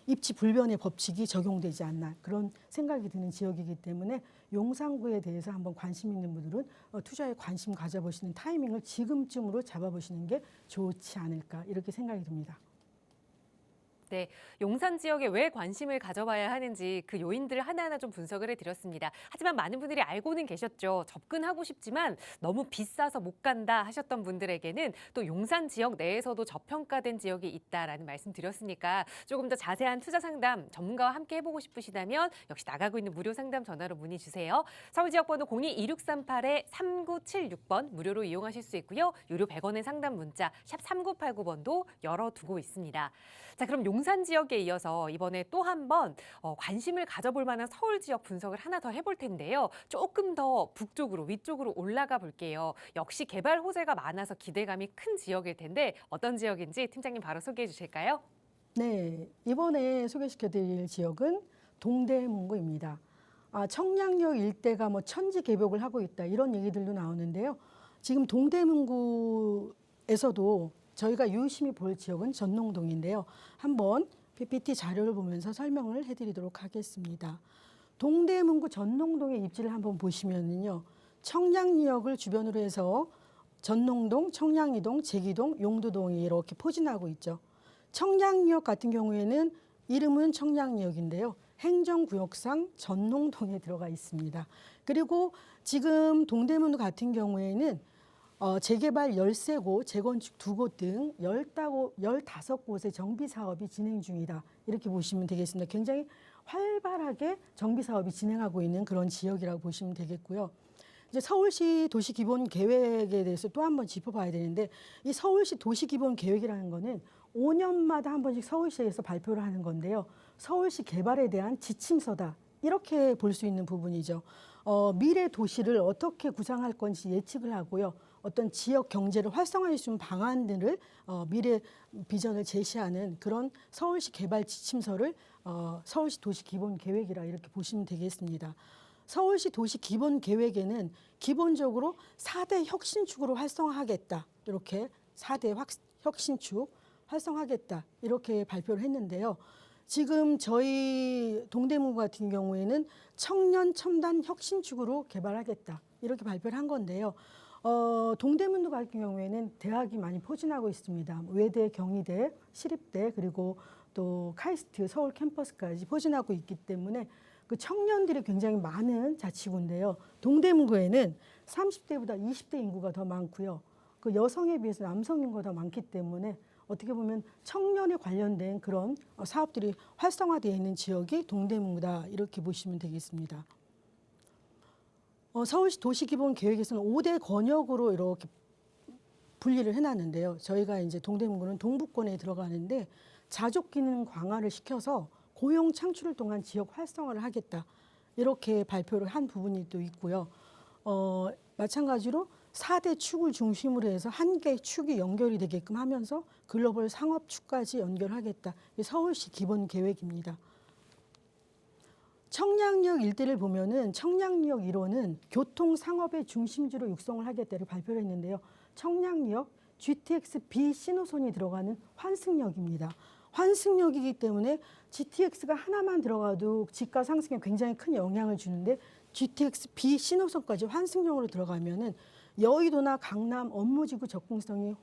입지 불변의 법칙이 적용되지 않나 그런 생각이 드는 지역이기 때문에 용산구에 대해서 한번 관심 있는 분들은 투자에 관심 가져보시는 타이밍을 지금쯤으로 잡아보시는 게 좋지 않을까 이렇게 생각이 듭니다. 네, 용산 지역에 왜 관심을 가져봐야 하는지 그 요인들을 하나하나 좀 분석을 해드렸습니다. 하지만 많은 분들이 알고는 계셨죠. 접근하고 싶지만 너무 비싸서 못 간다 하셨던 분들에게는 또 용산 지역 내에서도 저평가된 지역이 있다라는 말씀 드렸으니까 조금 더 자세한 투자 상담 전문가와 함께 해보고 싶으시다면 역시 나가고 있는 무료 상담 전화로 문의 주세요. 서울 지역번호 02-2638-3976번 무료로 이용하실 수 있고요. 유료 100원의 상담 문자 샵 3989번도 열어두고 있습니다. 자, 그럼 용산 지역에 이어서 이번에 또 한 번 관심을 가져볼 만한 서울 지역 분석을 하나 더 해볼 텐데요. 조금 더 북쪽으로 위쪽으로 올라가 볼게요. 역시 개발 호재가 많아서 기대감이 큰 지역일 텐데 어떤 지역인지 팀장님 바로 소개해 주실까요? 네, 이번에 소개시켜드릴 지역은 동대문구입니다. 청량역 일대가 천지 개벽을 하고 있다 이런 얘기들도 나오는데요. 지금 동대문구에서도 저희가 유심히 볼 지역은 전농동인데요. 한번 PPT 자료를 보면서 설명을 해드리도록 하겠습니다. 동대문구 전농동의 입지를 한번 보시면은요. 청량리역을 주변으로 해서 전농동, 청량이동, 제기동, 용두동이 이렇게 포진하고 있죠. 청량리역 같은 경우에는 이름은 청량리역인데요. 행정구역상 전농동에 들어가 있습니다. 그리고 지금 동대문 같은 경우에는 재개발 13곳, 재건축 2곳 등 15곳의 정비 사업이 진행 중이다. 이렇게 보시면 되겠습니다. 굉장히 활발하게 정비 사업이 진행하고 있는 그런 지역이라고 보시면 되겠고요. 이제 서울시 도시기본계획에 대해서 또 한 번 짚어봐야 되는데 이 서울시 도시기본계획이라는 거는 5년마다 한 번씩 서울시에서 발표를 하는 건데요. 서울시 개발에 대한 지침서다. 이렇게 볼 수 있는 부분이죠. 미래 도시를 어떻게 구상할 건지 예측을 하고요. 어떤 지역 경제를 활성화할 수 있는 방안들을 미래 비전을 제시하는 그런 서울시 개발 지침서를 서울시 도시기본계획이라 이렇게 보시면 되겠습니다. 서울시 도시기본계획에는 기본적으로 4대 혁신축으로 활성화하겠다. 이렇게 4대 혁신축 활성화하겠다. 이렇게 발표를 했는데요. 지금 저희 동대문 같은 경우에는 청년 첨단 혁신축으로 개발하겠다. 이렇게 발표를 한 건데요. 동대문도 같은 경우에는 대학이 많이 포진하고 있습니다. 외대, 경희대, 시립대 그리고 또 카이스트 서울 캠퍼스까지 포진하고 있기 때문에 그 청년들이 굉장히 많은 자치구인데요. 동대문구에는 30대보다 20대 인구가 더 많고요. 그 여성에 비해서 남성 인구가 더 많기 때문에 어떻게 보면 청년에 관련된 그런 사업들이 활성화되어 있는 지역이 동대문구다 이렇게 보시면 되겠습니다. 서울시 도시기본계획에서는 5대 권역으로 이렇게 분리를 해놨는데요. 저희가 이제 동대문구는 동북권에 들어가는데 자족 기능 강화를 시켜서 고용 창출을 통한 지역 활성화를 하겠다 이렇게 발표를 한 부분이 또 있고요. 마찬가지로 4대 축을 중심으로 해서 한 개의 축이 연결이 되게끔 하면서 글로벌 상업축까지 연결하겠다. 이게 서울시 기본 계획입니다. 청량리역 일대를 보면은 청량리역 1호는 교통 상업의 중심지로 육성을 하겠다를 발표를 했는데요. 청량리역 GTX B 신호선이 들어가는 환승역입니다. 환승역이기 때문에 GTX가 하나만 들어가도 지가 상승에 굉장히 큰 영향을 주는데 GTX B 신호선까지 환승역으로 들어가면은 여의도나 강남 업무지구 접근성이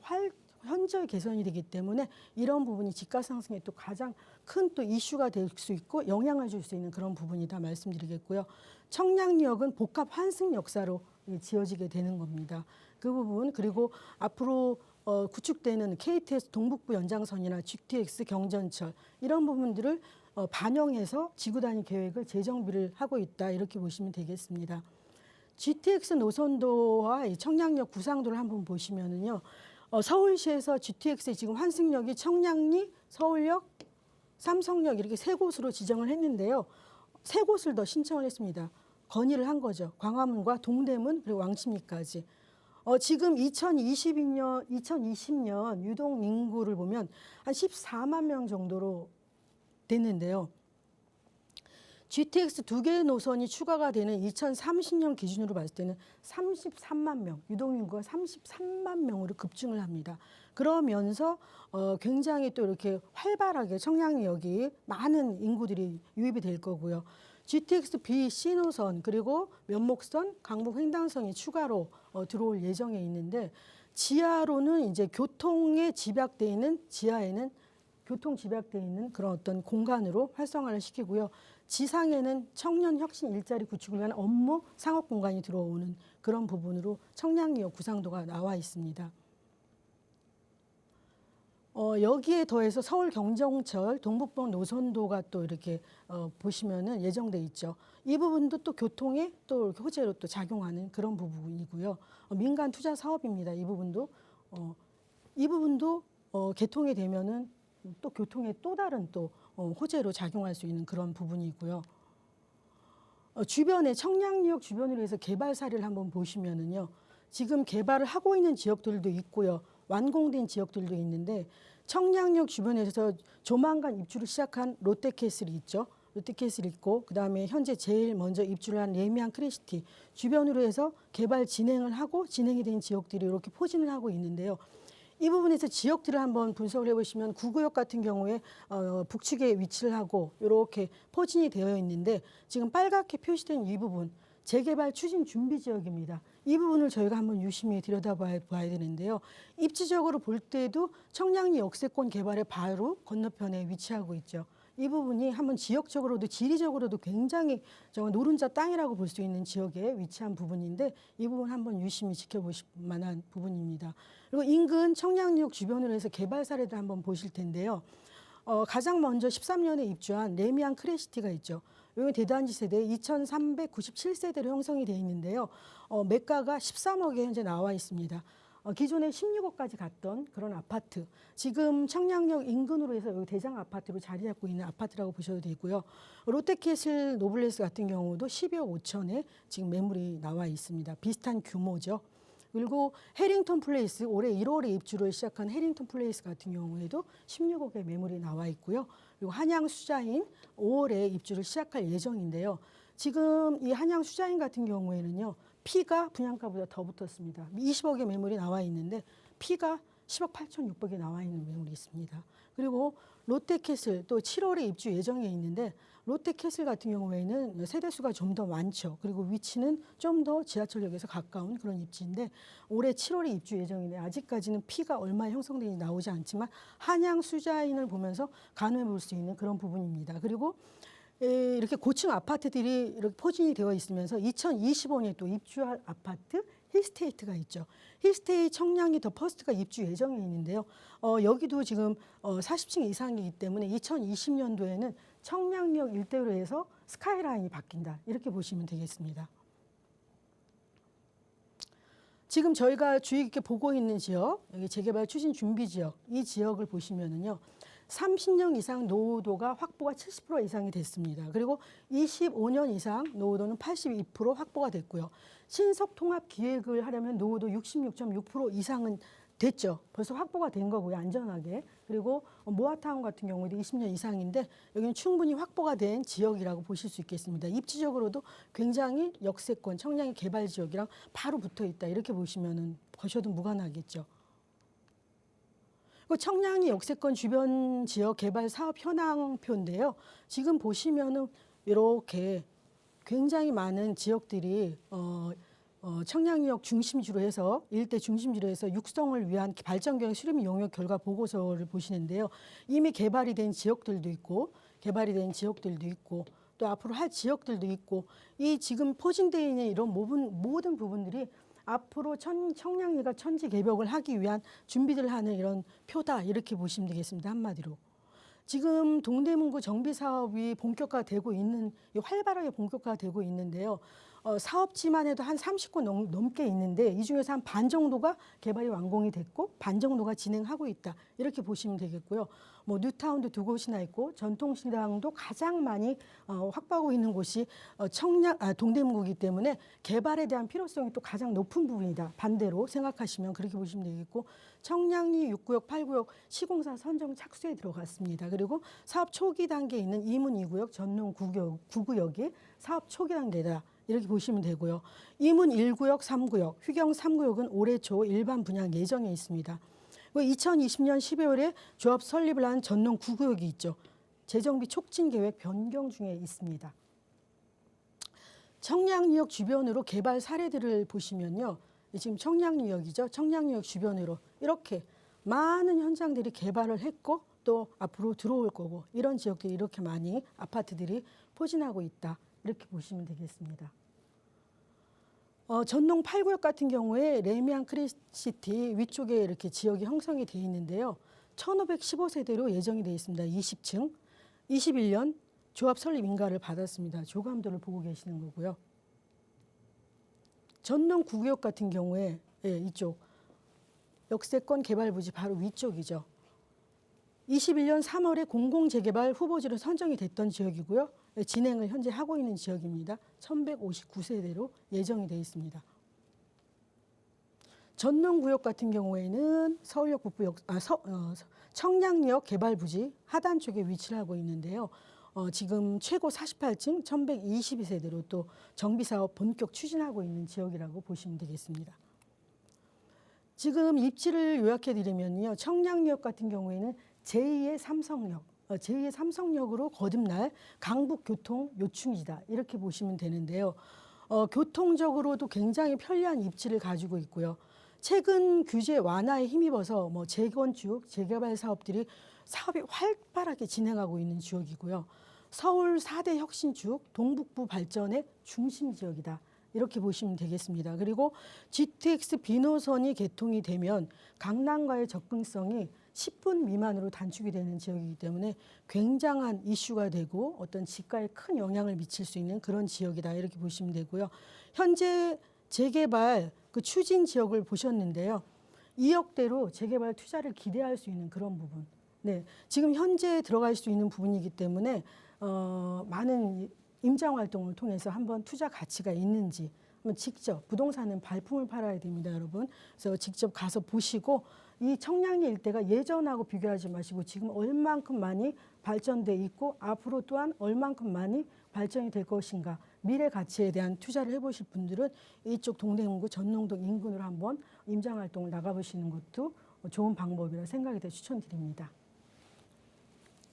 현저히 개선이 되기 때문에 이런 부분이 지가 상승에 또 가장 큰 또 이슈가 될 수 있고 영향을 줄 수 있는 그런 부분이다 말씀드리겠고요. 청량리역은 복합 환승 역사로 지어지게 되는 겁니다. 그 부분 그리고 앞으로 구축되는 KTX 동북부 연장선이나 GTX 경전철 이런 부분들을 반영해서 지구 단위 계획을 재정비를 하고 있다 이렇게 보시면 되겠습니다. GTX 노선도와 이 청량역 구상도를 한번 보시면은요. 서울시에서 GTX 지금 환승역이 청량리, 서울역, 삼성역 이렇게 세 곳으로 지정을 했는데요. 세 곳을 더 신청을 했습니다. 건의를 한 거죠. 광화문과 동대문 그리고 왕십리까지. 지금 2020년 유동 인구를 보면 한 14만 명 정도로 됐는데요. GTX 두 개의 노선이 추가가 되는 2030년 기준으로 봤을 때는 33만 명, 유동인구가 33만 명으로 급증을 합니다. 그러면서 굉장히 또 이렇게 활발하게 청량리역이 많은 인구들이 유입이 될 거고요. GTX B 신호선 그리고 면목선, 강북 횡단선이 추가로 들어올 예정에 있는데 지하로는 이제 교통에 집약되어 있는 지하에는 교통 집약되어 있는 그런 어떤 공간으로 활성화를 시키고요. 지상에는 청년 혁신 일자리 구축을 위한 업무 상업 공간이 들어오는 그런 부분으로 청량리역 구상도가 나와 있습니다. 여기에 더해서 서울 경정철 동북번 노선도가 또 이렇게 보시면은 예정돼 있죠. 이 부분도 또 교통에 또 이렇게 호재로 또 작용하는 그런 부분이고요. 민간 투자 사업입니다. 이 부분도 개통이 되면은 또 교통에 또 다른 또 호재로 작용할 수 있는 그런 부분이고요. 주변에 청량리역 주변으로 해서 개발 사례를 한번 보시면은요. 지금 개발을 하고 있는 지역들도 있고요. 완공된 지역들도 있는데 청량리역 주변에서 조만간 입주를 시작한 롯데캐슬이 있죠. 롯데캐슬이 있고 그다음에 현재 제일 먼저 입주를 한 레미안 크레시티 주변으로 해서 개발 진행을 하고 진행이 된 지역들이 이렇게 포진을 하고 있는데요. 이 부분에서 지역들을 한번 분석을 해보시면 구구역 같은 경우에 북측에 위치를 하고 이렇게 포진이 되어 있는데 지금 빨갛게 표시된 이 부분 재개발 추진 준비 지역입니다. 이 부분을 저희가 한번 유심히 들여다봐야 되는데요. 입지적으로 볼 때도 청량리 역세권 개발의 바로 건너편에 위치하고 있죠. 이 부분이 한번 지역적으로도 지리적으로도 굉장히 정말 노른자 땅이라고 볼 수 있는 지역에 위치한 부분인데 이 부분 한번 유심히 지켜보실 만한 부분입니다. 그리고 인근 청량리역 주변으로 해서 개발 사례를 한번 보실 텐데요. 가장 먼저 13년에 입주한 레미안 크레시티가 있죠. 여기 대단지 세대 2397세대로 형성이 되어 있는데요. 매가가 13억에 현재 나와 있습니다. 기존에 16억까지 갔던 그런 아파트. 지금 청량역 인근으로 해서 여기 대장 아파트로 자리 잡고 있는 아파트라고 보셔도 되고요. 롯데캐슬 노블레스 같은 경우도 12억 5천에 지금 매물이 나와 있습니다. 비슷한 규모죠. 그리고 해링턴 플레이스 올해 1월에 입주를 시작한 해링턴 플레이스 같은 경우에도 16억의 매물이 나와 있고요. 그리고 한양 수자인 5월에 입주를 시작할 예정인데요. 지금 이 한양 수자인 같은 경우에는요. 피가 분양가보다 더 붙었습니다. 20억의 매물이 나와 있는데 피가 10억 8,600에 나와 있는 매물이 있습니다. 그리고 롯데캐슬 또 7월에 입주 예정에 있는데 롯데캐슬 같은 경우에는 세대수가 좀 더 많죠. 그리고 위치는 좀 더 지하철역에서 가까운 그런 입지인데 올해 7월에 입주 예정인데 아직까지는 피가 얼마 형성되는지 나오지 않지만 한양 수자인을 보면서 가늠해 볼 수 있는 그런 부분입니다. 그리고 이렇게 고층 아파트들이 이렇게 포진이 되어 있으면서 2025년에 또 입주할 아파트 힐스테이트가 있죠. 힐스테이 청량리 더 퍼스트가 입주 예정에 있는데요. 여기도 지금 40층 이상이기 때문에 2020년도에는 청량리역 일대로 해서 스카이라인이 바뀐다. 이렇게 보시면 되겠습니다. 지금 저희가 주의 깊게 보고 있는 지역, 여기 재개발 추진 준비 지역, 이 지역을 보시면은요. 30년 이상 노후도가 확보가 70% 이상이 됐습니다. 그리고 25년 이상 노후도는 82% 확보가 됐고요. 신속 통합 기획을 하려면 노후도 66.6% 이상은 됐죠. 벌써 확보가 된 거고요. 안전하게. 그리고 모아타운 같은 경우에도 20년 이상인데 여기는 충분히 확보가 된 지역이라고 보실 수 있겠습니다. 입지적으로도 굉장히 역세권, 청량리 개발 지역이랑 바로 붙어 있다. 이렇게 보셔도 무관하겠죠. 청량리 역세권 주변 지역 개발 사업 현황표인데요. 지금 보시면은 이렇게 굉장히 많은 지역들이 청량리역 중심지로 해서 일대 중심지로 해서 육성을 위한 발전계획 수립 용역 결과 보고서를 보시는데요. 이미 개발이 된 지역들도 있고 또 앞으로 할 지역들도 있고 이 지금 포진되어 있는 이런 모든 부분들이 앞으로 청량리가 천지 개벽을 하기 위한 준비를 하는 이런 표다 이렇게 보시면 되겠습니다. 한마디로. 지금 동대문구 정비 사업이 활발하게 본격화되고 있는데요. 사업지만 해도 한 30곳 넘게 있는데 이 중에서 한 반 정도가 개발이 완공이 됐고 반 정도가 진행하고 있다. 이렇게 보시면 되겠고요. 뉴타운도 2곳이나 있고 전통시장도 가장 많이 확보하고 있는 곳이 동대문구이기 때문에 개발에 대한 필요성이 또 가장 높은 부분이다. 반대로 생각하시면 그렇게 보시면 되겠고 청량리 6구역, 8구역 시공사 선정 착수에 들어갔습니다. 그리고 사업 초기 단계에 있는 이문 2구역, 전농 9구역이 사업 초기 단계다. 이렇게 보시면 되고요. 이문 1구역, 3구역, 휴경 3구역은 올해 초 일반 분양 예정에 있습니다. 2020년 12월에 조합 설립을 한 전농 9구역이 있죠. 재정비 촉진 계획 변경 중에 있습니다. 청량리역 주변으로 개발 사례들을 보시면요. 지금 청량리역이죠. 청량리역 주변으로 이렇게 많은 현장들이 개발을 했고 또 앞으로 들어올 거고 이런 지역들이 이렇게 많이 아파트들이 포진하고 있다. 이렇게 보시면 되겠습니다. 전농 8구역 같은 경우에 레미안 크리시티 위쪽에 이렇게 지역이 형성이 되어 있는데요. 1515세대로 예정이 되어 있습니다. 20층, 21년 조합 설립 인가를 받았습니다. 조감도를 보고 계시는 거고요. 전농 9구역 같은 경우에 이쪽 역세권 개발 부지 바로 위쪽이죠. 21년 3월에 공공재개발 후보지로 선정이 됐던 지역이고요. 진행을 현재 하고 있는 지역입니다. 1159세대로 예정이 되어 있습니다. 전농구역 같은 경우에는 서울역 북부역, 청량리역 개발 부지 하단 쪽에 위치를 하고 있는데요. 지금 최고 48층 1122세대로 또 정비사업 본격 추진하고 있는 지역이라고 보시면 되겠습니다. 지금 입지를 요약해 드리면요. 청량리역 같은 경우에는 제2의 삼성역으로 거듭날 강북교통 요충지다. 이렇게 보시면 되는데요. 교통적으로도 굉장히 편리한 입지를 가지고 있고요. 최근 규제 완화에 힘입어서 재건축, 재개발 사업이 활발하게 진행하고 있는 지역이고요. 서울 4대 혁신축, 동북부 발전의 중심 지역이다. 이렇게 보시면 되겠습니다. 그리고 GTX 비노선이 개통이 되면 강남과의 접근성이 10분 미만으로 단축이 되는 지역이기 때문에 굉장한 이슈가 되고 어떤 집가에 큰 영향을 미칠 수 있는 그런 지역이다. 이렇게 보시면 되고요. 현재 재개발 추진 지역을 보셨는데요. 2억대로 재개발 투자를 기대할 수 있는 그런 부분. 네, 지금 현재 들어갈 수 있는 부분이기 때문에 많은 임장 활동을 통해서 한번 투자 가치가 있는지 한번 직접 부동산은 발품을 팔아야 됩니다, 여러분. 그래서 직접 가서 보시고 이 청량리 일대가 예전하고 비교하지 마시고 지금 얼만큼 많이 발전돼 있고 앞으로 또한 얼만큼 많이 발전이 될 것인가 미래 가치에 대한 투자를 해보실 분들은 이쪽 동대문구 전농동 인근으로 한번 임장 활동을 나가보시는 것도 좋은 방법이라 생각이 돼 추천드립니다.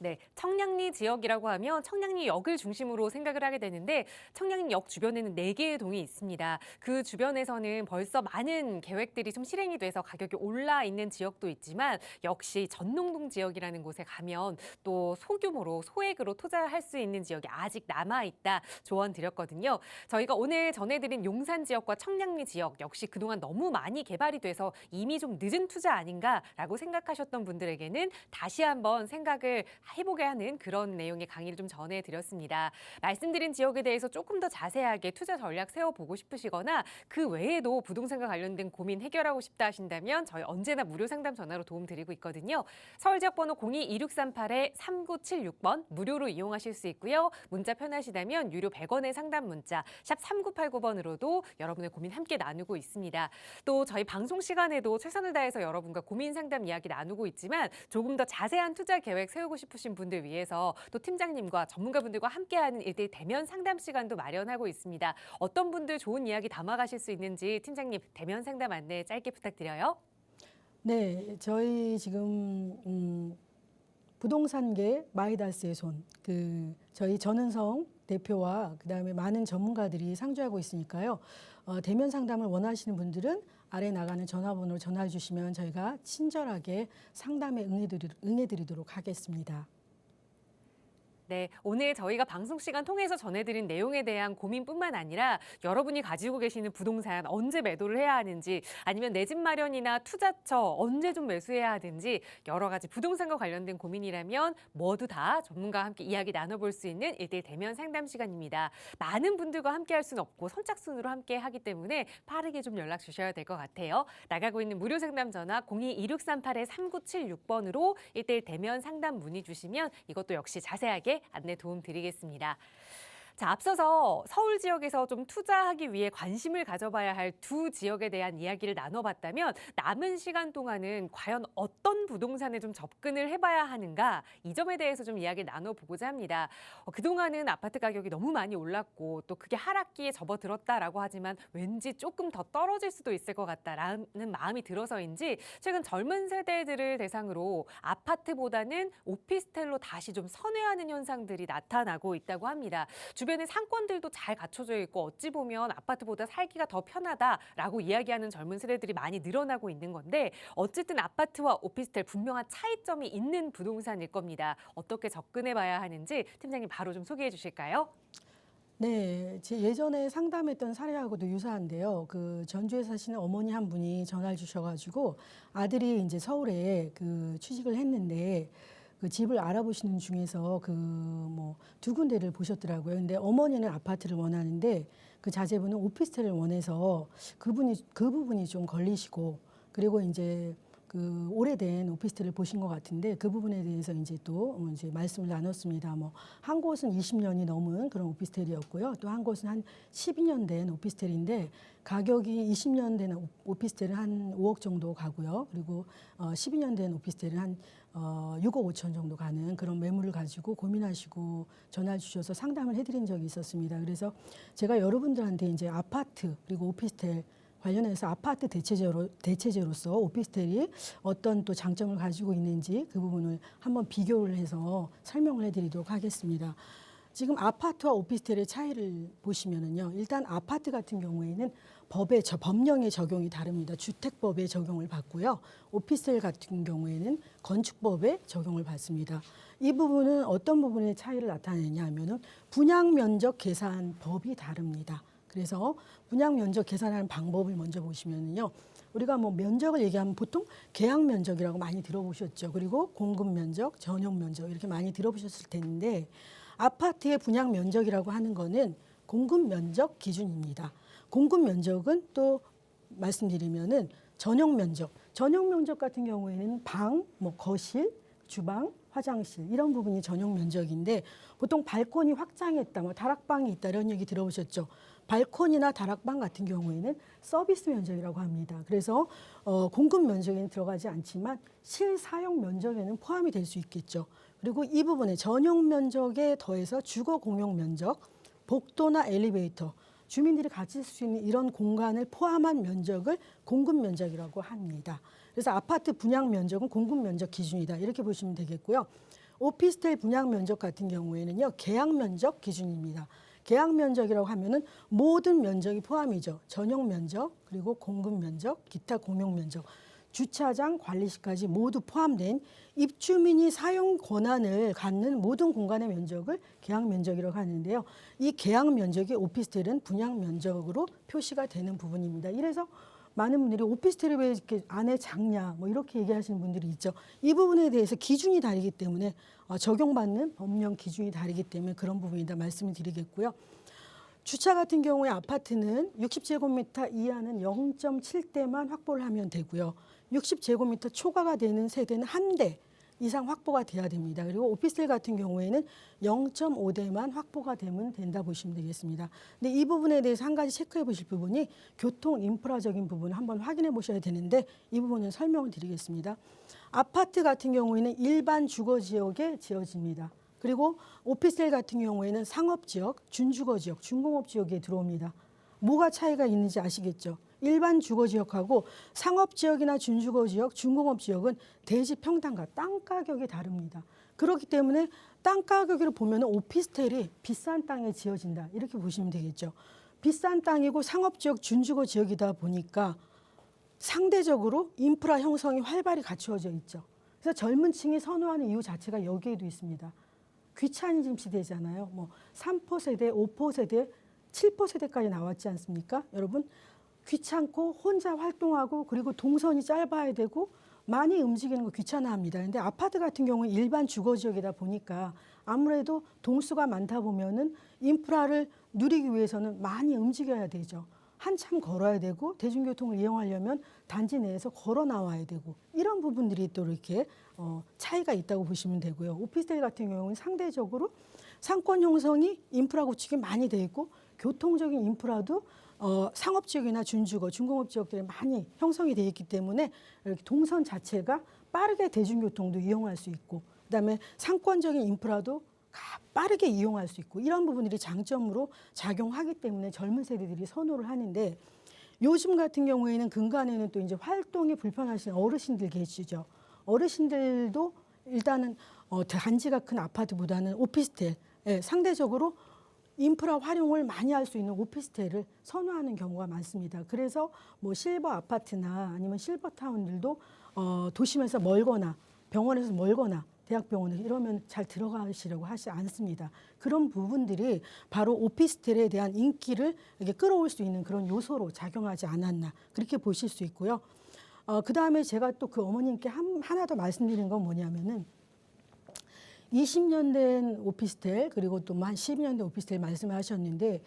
네, 청량리 지역이라고 하면 청량리역을 중심으로 생각을 하게 되는데 청량리역 주변에는 4개의 동이 있습니다. 그 주변에서는 벌써 많은 계획들이 좀 실행이 돼서 가격이 올라 있는 지역도 있지만 역시 전농동 지역이라는 곳에 가면 또 소규모로 소액으로 투자할 수 있는 지역이 아직 남아있다 조언 드렸거든요. 저희가 오늘 전해드린 용산 지역과 청량리 지역 역시 그동안 너무 많이 개발이 돼서 이미 좀 늦은 투자 아닌가라고 생각하셨던 분들에게는 다시 한번 생각을 해보게 하는 그런 내용의 강의를 좀 전해드렸습니다. 말씀드린 지역에 대해서 조금 더 자세하게 투자 전략 세워보고 싶으시거나 그 외에도 부동산과 관련된 고민 해결하고 싶다 하신다면 저희 언제나 무료 상담 전화로 도움드리고 있거든요. 서울 지역 번호 02-2638-3976번 무료로 이용하실 수 있고요. 문자 편하시다면 유료 100원의 상담 문자 샵 3989번으로도 여러분의 고민 함께 나누고 있습니다. 또 저희 방송 시간에도 최선을 다해서 여러분과 고민 상담 이야기 나누고 있지만 조금 더 자세한 투자 계획 세우고 싶으신 분들 위해서 또 팀장님과 전문가분들과 함께하는 1대1 대면 상담 시간도 마련하고 있습니다. 어떤 분들 좋은 이야기 담아가실 수 있는지 팀장님 대면 상담 안내 짧게 부탁드려요. 네, 저희 지금 부동산계 마이다스의 손, 저희 전은성 대표와 그다음에 많은 전문가들이 상주하고 있으니까요. 대면 상담을 원하시는 분들은 아래 나가는 전화번호로 전화해 주시면 저희가 친절하게 상담에 응해드리도록 하겠습니다. 네, 오늘 저희가 방송 시간 통해서 전해드린 내용에 대한 고민뿐만 아니라 여러분이 가지고 계시는 부동산 언제 매도를 해야 하는지 아니면 내 집 마련이나 투자처 언제 좀 매수해야 하는지 여러 가지 부동산과 관련된 고민이라면 모두 다 전문가와 함께 이야기 나눠볼 수 있는 1대1 대면 상담 시간입니다. 많은 분들과 함께 할 수는 없고 선착순으로 함께 하기 때문에 빠르게 좀 연락 주셔야 될 것 같아요. 나가고 있는 무료 상담 전화 02-2638-3976번으로 1대1 대면 상담 문의 주시면 이것도 역시 자세하게 안내 도움 드리겠습니다. 자, 앞서서 서울 지역에서 좀 투자하기 위해 관심을 가져봐야 할 두 지역에 대한 이야기를 나눠봤다면 남은 시간 동안은 과연 어떤 부동산에 좀 접근을 해봐야 하는가 이 점에 대해서 좀 이야기를 나눠보고자 합니다. 그동안은 아파트 가격이 너무 많이 올랐고 또 그게 하락기에 접어들었다라고 하지만 왠지 조금 더 떨어질 수도 있을 것 같다라는 마음이 들어서인지 최근 젊은 세대들을 대상으로 아파트보다는 오피스텔로 다시 좀 선회하는 현상들이 나타나고 있다고 합니다. 주변에 상권들도 잘 갖춰져 있고 어찌 보면 아파트보다 살기가 더 편하다라고 이야기하는 젊은 세대들이 많이 늘어나고 있는 건데 어쨌든 아파트와 오피스텔 분명한 차이점이 있는 부동산일 겁니다. 어떻게 접근해 봐야 하는지 팀장님 바로 좀 소개해 주실까요? 네, 제 예전에 상담했던 사례하고도 유사한데요. 전주에 사시는 어머니 한 분이 전화를 주셔가지고 아들이 이제 서울에 취직을 했는데 집을 알아보시는 중에서 두 군데를 보셨더라고요. 근데 어머니는 아파트를 원하는데 그 자제분은 오피스텔을 원해서 그 부분이 좀 걸리시고 그리고 이제 오래된 오피스텔을 보신 것 같은데 그 부분에 대해서 이제 또 이제 말씀을 나눴습니다. 한 곳은 20년이 넘은 그런 오피스텔이었고요. 또 한 곳은 한 12년 된 오피스텔인데 가격이 20년 된 오피스텔은 한 5억 정도 가고요. 그리고 12년 된 오피스텔은 한 6억 5천 정도 가는 그런 매물을 가지고 고민하시고 전화 주셔서 상담을 해드린 적이 있었습니다. 그래서 제가 여러분들한테 이제 아파트 그리고 오피스텔 관련해서 아파트 대체제로서 오피스텔이 어떤 또 장점을 가지고 있는지 그 부분을 한번 비교를 해서 설명을 해드리도록 하겠습니다. 지금 아파트와 오피스텔의 차이를 보시면은요, 일단 아파트 같은 경우에는 법령의 적용이 다릅니다. 주택법의 적용을 받고요. 오피스텔 같은 경우에는 건축법의 적용을 받습니다. 이 부분은 어떤 부분의 차이를 나타내냐 하면은 분양 면적 계산 법이 다릅니다. 그래서 분양 면적 계산하는 방법을 먼저 보시면은요. 우리가 면적을 얘기하면 보통 계약 면적이라고 많이 들어보셨죠. 그리고 공급 면적, 전용 면적 이렇게 많이 들어보셨을 텐데 아파트의 분양 면적이라고 하는 거는 공급 면적 기준입니다. 공급 면적은 또 말씀드리면은 전용 면적 같은 경우에는 방, 거실, 주방, 화장실 이런 부분이 전용 면적인데 보통 발코니 확장했다, 다락방이 있다 이런 얘기 들어보셨죠. 발코니나 다락방 같은 경우에는 서비스 면적이라고 합니다. 그래서 공급 면적에는 들어가지 않지만 실사용 면적에는 포함이 될 수 있겠죠. 그리고 이 부분에 전용 면적에 더해서 주거 공용 면적, 복도나 엘리베이터, 주민들이 같이 쓸 수 있는 이런 공간을 포함한 면적을 공급 면적이라고 합니다. 그래서 아파트 분양 면적은 공급 면적 기준이다 이렇게 보시면 되겠고요. 오피스텔 분양 면적 같은 경우에는요, 계약 면적 기준입니다. 계약 면적이라고 하면은 모든 면적이 포함이죠. 전용 면적, 그리고 공급 면적, 기타 공용 면적, 주차장, 관리실까지 모두 포함된 입주민이 사용 권한을 갖는 모든 공간의 면적을 계약 면적이라고 하는데요. 이 계약 면적이 오피스텔은 분양 면적으로 표시가 되는 부분입니다. 이래서 많은 분들이 오피스텔이 왜 이렇게 안에 작냐 뭐 이렇게 얘기하시는 분들이 있죠. 이 부분에 대해서 기준이 다르기 때문에 적용받는 법령 기준이 다르기 때문에 그런 부분이다 말씀을 드리겠고요. 주차 같은 경우에 아파트는 60제곱미터 이하는 0.7대만 확보를 하면 되고요. 60제곱미터 초과가 되는 세대는 1대 이상 확보가 돼야 됩니다. 그리고 오피스텔 같은 경우에는 0.5대만 확보가 되면 된다 보시면 되겠습니다. 근데 이 부분에 대해서 한 가지 체크해 보실 부분이 교통 인프라적인 부분을 한번 확인해 보셔야 되는데 이 부분은 설명을 드리겠습니다. 아파트 같은 경우에는 일반 주거 지역에 지어집니다. 그리고 오피스텔 같은 경우에는 상업지역, 준주거지역, 준공업지역에 들어옵니다. 뭐가 차이가 있는지 아시겠죠? 일반 주거지역하고 상업지역이나 준주거지역, 준공업지역은 대지 평당과 땅 가격이 다릅니다. 그렇기 때문에 땅 가격을 보면 오피스텔이 비싼 땅에 지어진다 이렇게 보시면 되겠죠. 비싼 땅이고 상업지역, 준주거지역이다 보니까 상대적으로 인프라 형성이 활발히 갖추어져 있죠. 그래서 젊은 층이 선호하는 이유 자체가 여기에도 있습니다. 귀차니즘 시대잖아요. 뭐 3포 세대, 5포 세대, 7포 세대까지 나왔지 않습니까? 여러분 귀찮고 혼자 활동하고 그리고 동선이 짧아야 되고 많이 움직이는 거 귀찮아합니다. 근데 아파트 같은 경우는 일반 주거지역이다 보니까 아무래도 동수가 많다 보면은 인프라를 누리기 위해서는 많이 움직여야 되죠. 한참 걸어야 되고 대중교통을 이용하려면 단지 내에서 걸어 나와야 되고 이런 부분들이 또 이렇게 차이가 있다고 보시면 되고요. 오피스텔 같은 경우는 상대적으로 상권 형성이 인프라 구축이 많이 돼 있고 교통적인 인프라도 상업지역이나 준주거, 준공업 지역들에 많이 형성이 되어 있기 때문에 이렇게 동선 자체가 빠르게 대중교통도 이용할 수 있고 그다음에 상권적인 인프라도 빠르게 이용할 수 있고 이런 부분들이 장점으로 작용하기 때문에 젊은 세대들이 선호를 하는데 요즘 같은 경우에는 근간에는 또 이제 활동이 불편하신 어르신들 계시죠. 어르신들도 일단은 단지가 큰 아파트보다는 오피스텔, 상대적으로 인프라 활용을 많이 할 수 있는 오피스텔을 선호하는 경우가 많습니다. 그래서 뭐 실버 아파트나 아니면 실버 타운들도 도심에서 멀거나 병원에서 멀거나 대학병원에서 이러면 잘 들어가시려고 하지 않습니다. 그런 부분들이 바로 오피스텔에 대한 인기를 이렇게 끌어올 수 있는 그런 요소로 작용하지 않았나 그렇게 보실 수 있고요. 그다음에 제가 또 그 어머님께 하나 더 말씀드리는 건 뭐냐면은 20년 된 오피스텔 그리고 또 한 12년 된 오피스텔 말씀하셨는데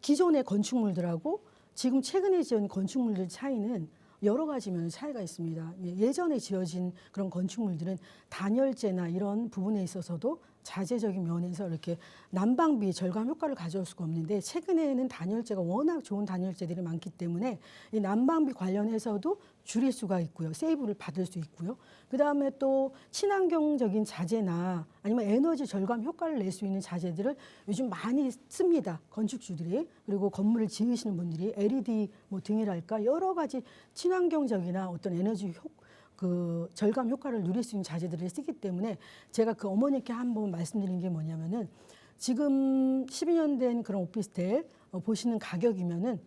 기존의 건축물들하고 지금 최근에 지은 건축물들 차이는 여러 가지 면 차이가 있습니다. 예전에 지어진 그런 건축물들은 단열재나 이런 부분에 있어서도 자재적인 면에서 이렇게 난방비 절감 효과를 가져올 수가 없는데 최근에는 단열재가 워낙 좋은 단열재들이 많기 때문에 이 난방비 관련해서도 줄일 수가 있고요. 세이브를 받을 수 있고요. 그다음에 또 친환경적인 자재나 아니면 에너지 절감 효과를 낼 수 있는 자재들을 요즘 많이 씁니다. 건축주들이. 그리고 건물을 지으시는 분들이 LED 뭐 등이랄까 여러 가지 친환경적이나 어떤 에너지 절감 효과를 누릴 수 있는 자재들을 쓰기 때문에 제가 그 어머니께 한번 말씀드린 게 뭐냐면은 지금 12년 된 그런 오피스텔 보시는 가격이면은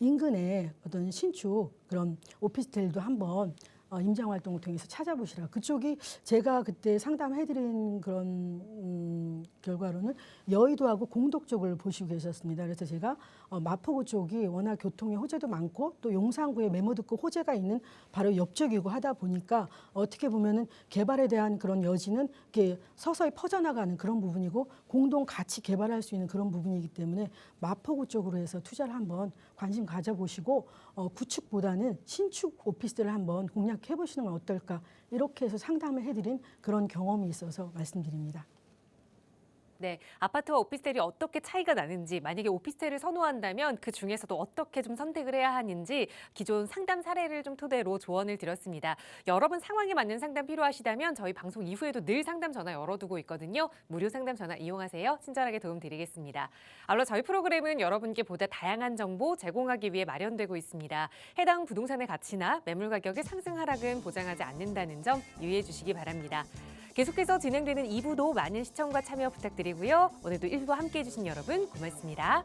인근에 어떤 신축 그런 오피스텔도 한번 임장 활동을 통해서 찾아보시라. 그쪽이 제가 그때 상담해드린 그런 결과로는 여의도하고 공덕 쪽을 보시고 계셨습니다. 그래서 제가 마포구 쪽이 워낙 교통의 호재도 많고 또 용산구에 메모드급 호재가 있는 바로 옆쪽이고 하다 보니까 어떻게 보면은 개발에 대한 그런 여지는 이렇게 서서히 퍼져나가는 그런 부분이고 공동 같이 개발할 수 있는 그런 부분이기 때문에 마포구 쪽으로 해서 투자를 한번 관심 가져보시고 구축보다는 신축 오피스텔을 한번 공략해보시는 건 어떨까 이렇게 해서 상담을 해드린 그런 경험이 있어서 말씀드립니다. 네, 아파트와 오피스텔이 어떻게 차이가 나는지, 만약에 오피스텔을 선호한다면 그 중에서도 어떻게 좀 선택을 해야 하는지 기존 상담 사례를 좀 토대로 조언을 드렸습니다. 여러분 상황에 맞는 상담 필요하시다면 저희 방송 이후에도 늘 상담 전화 열어두고 있거든요. 무료 상담 전화 이용하세요. 친절하게 도움 드리겠습니다. 아울러 저희 프로그램은 여러분께 보다 다양한 정보 제공하기 위해 마련되고 있습니다. 해당 부동산의 가치나 매물 가격의 상승 하락은 보장하지 않는다는 점 유의해 주시기 바랍니다. 계속해서 진행되는 2부도 많은 시청과 참여 부탁드리고요. 오늘도 1부 함께해 주신 여러분 고맙습니다.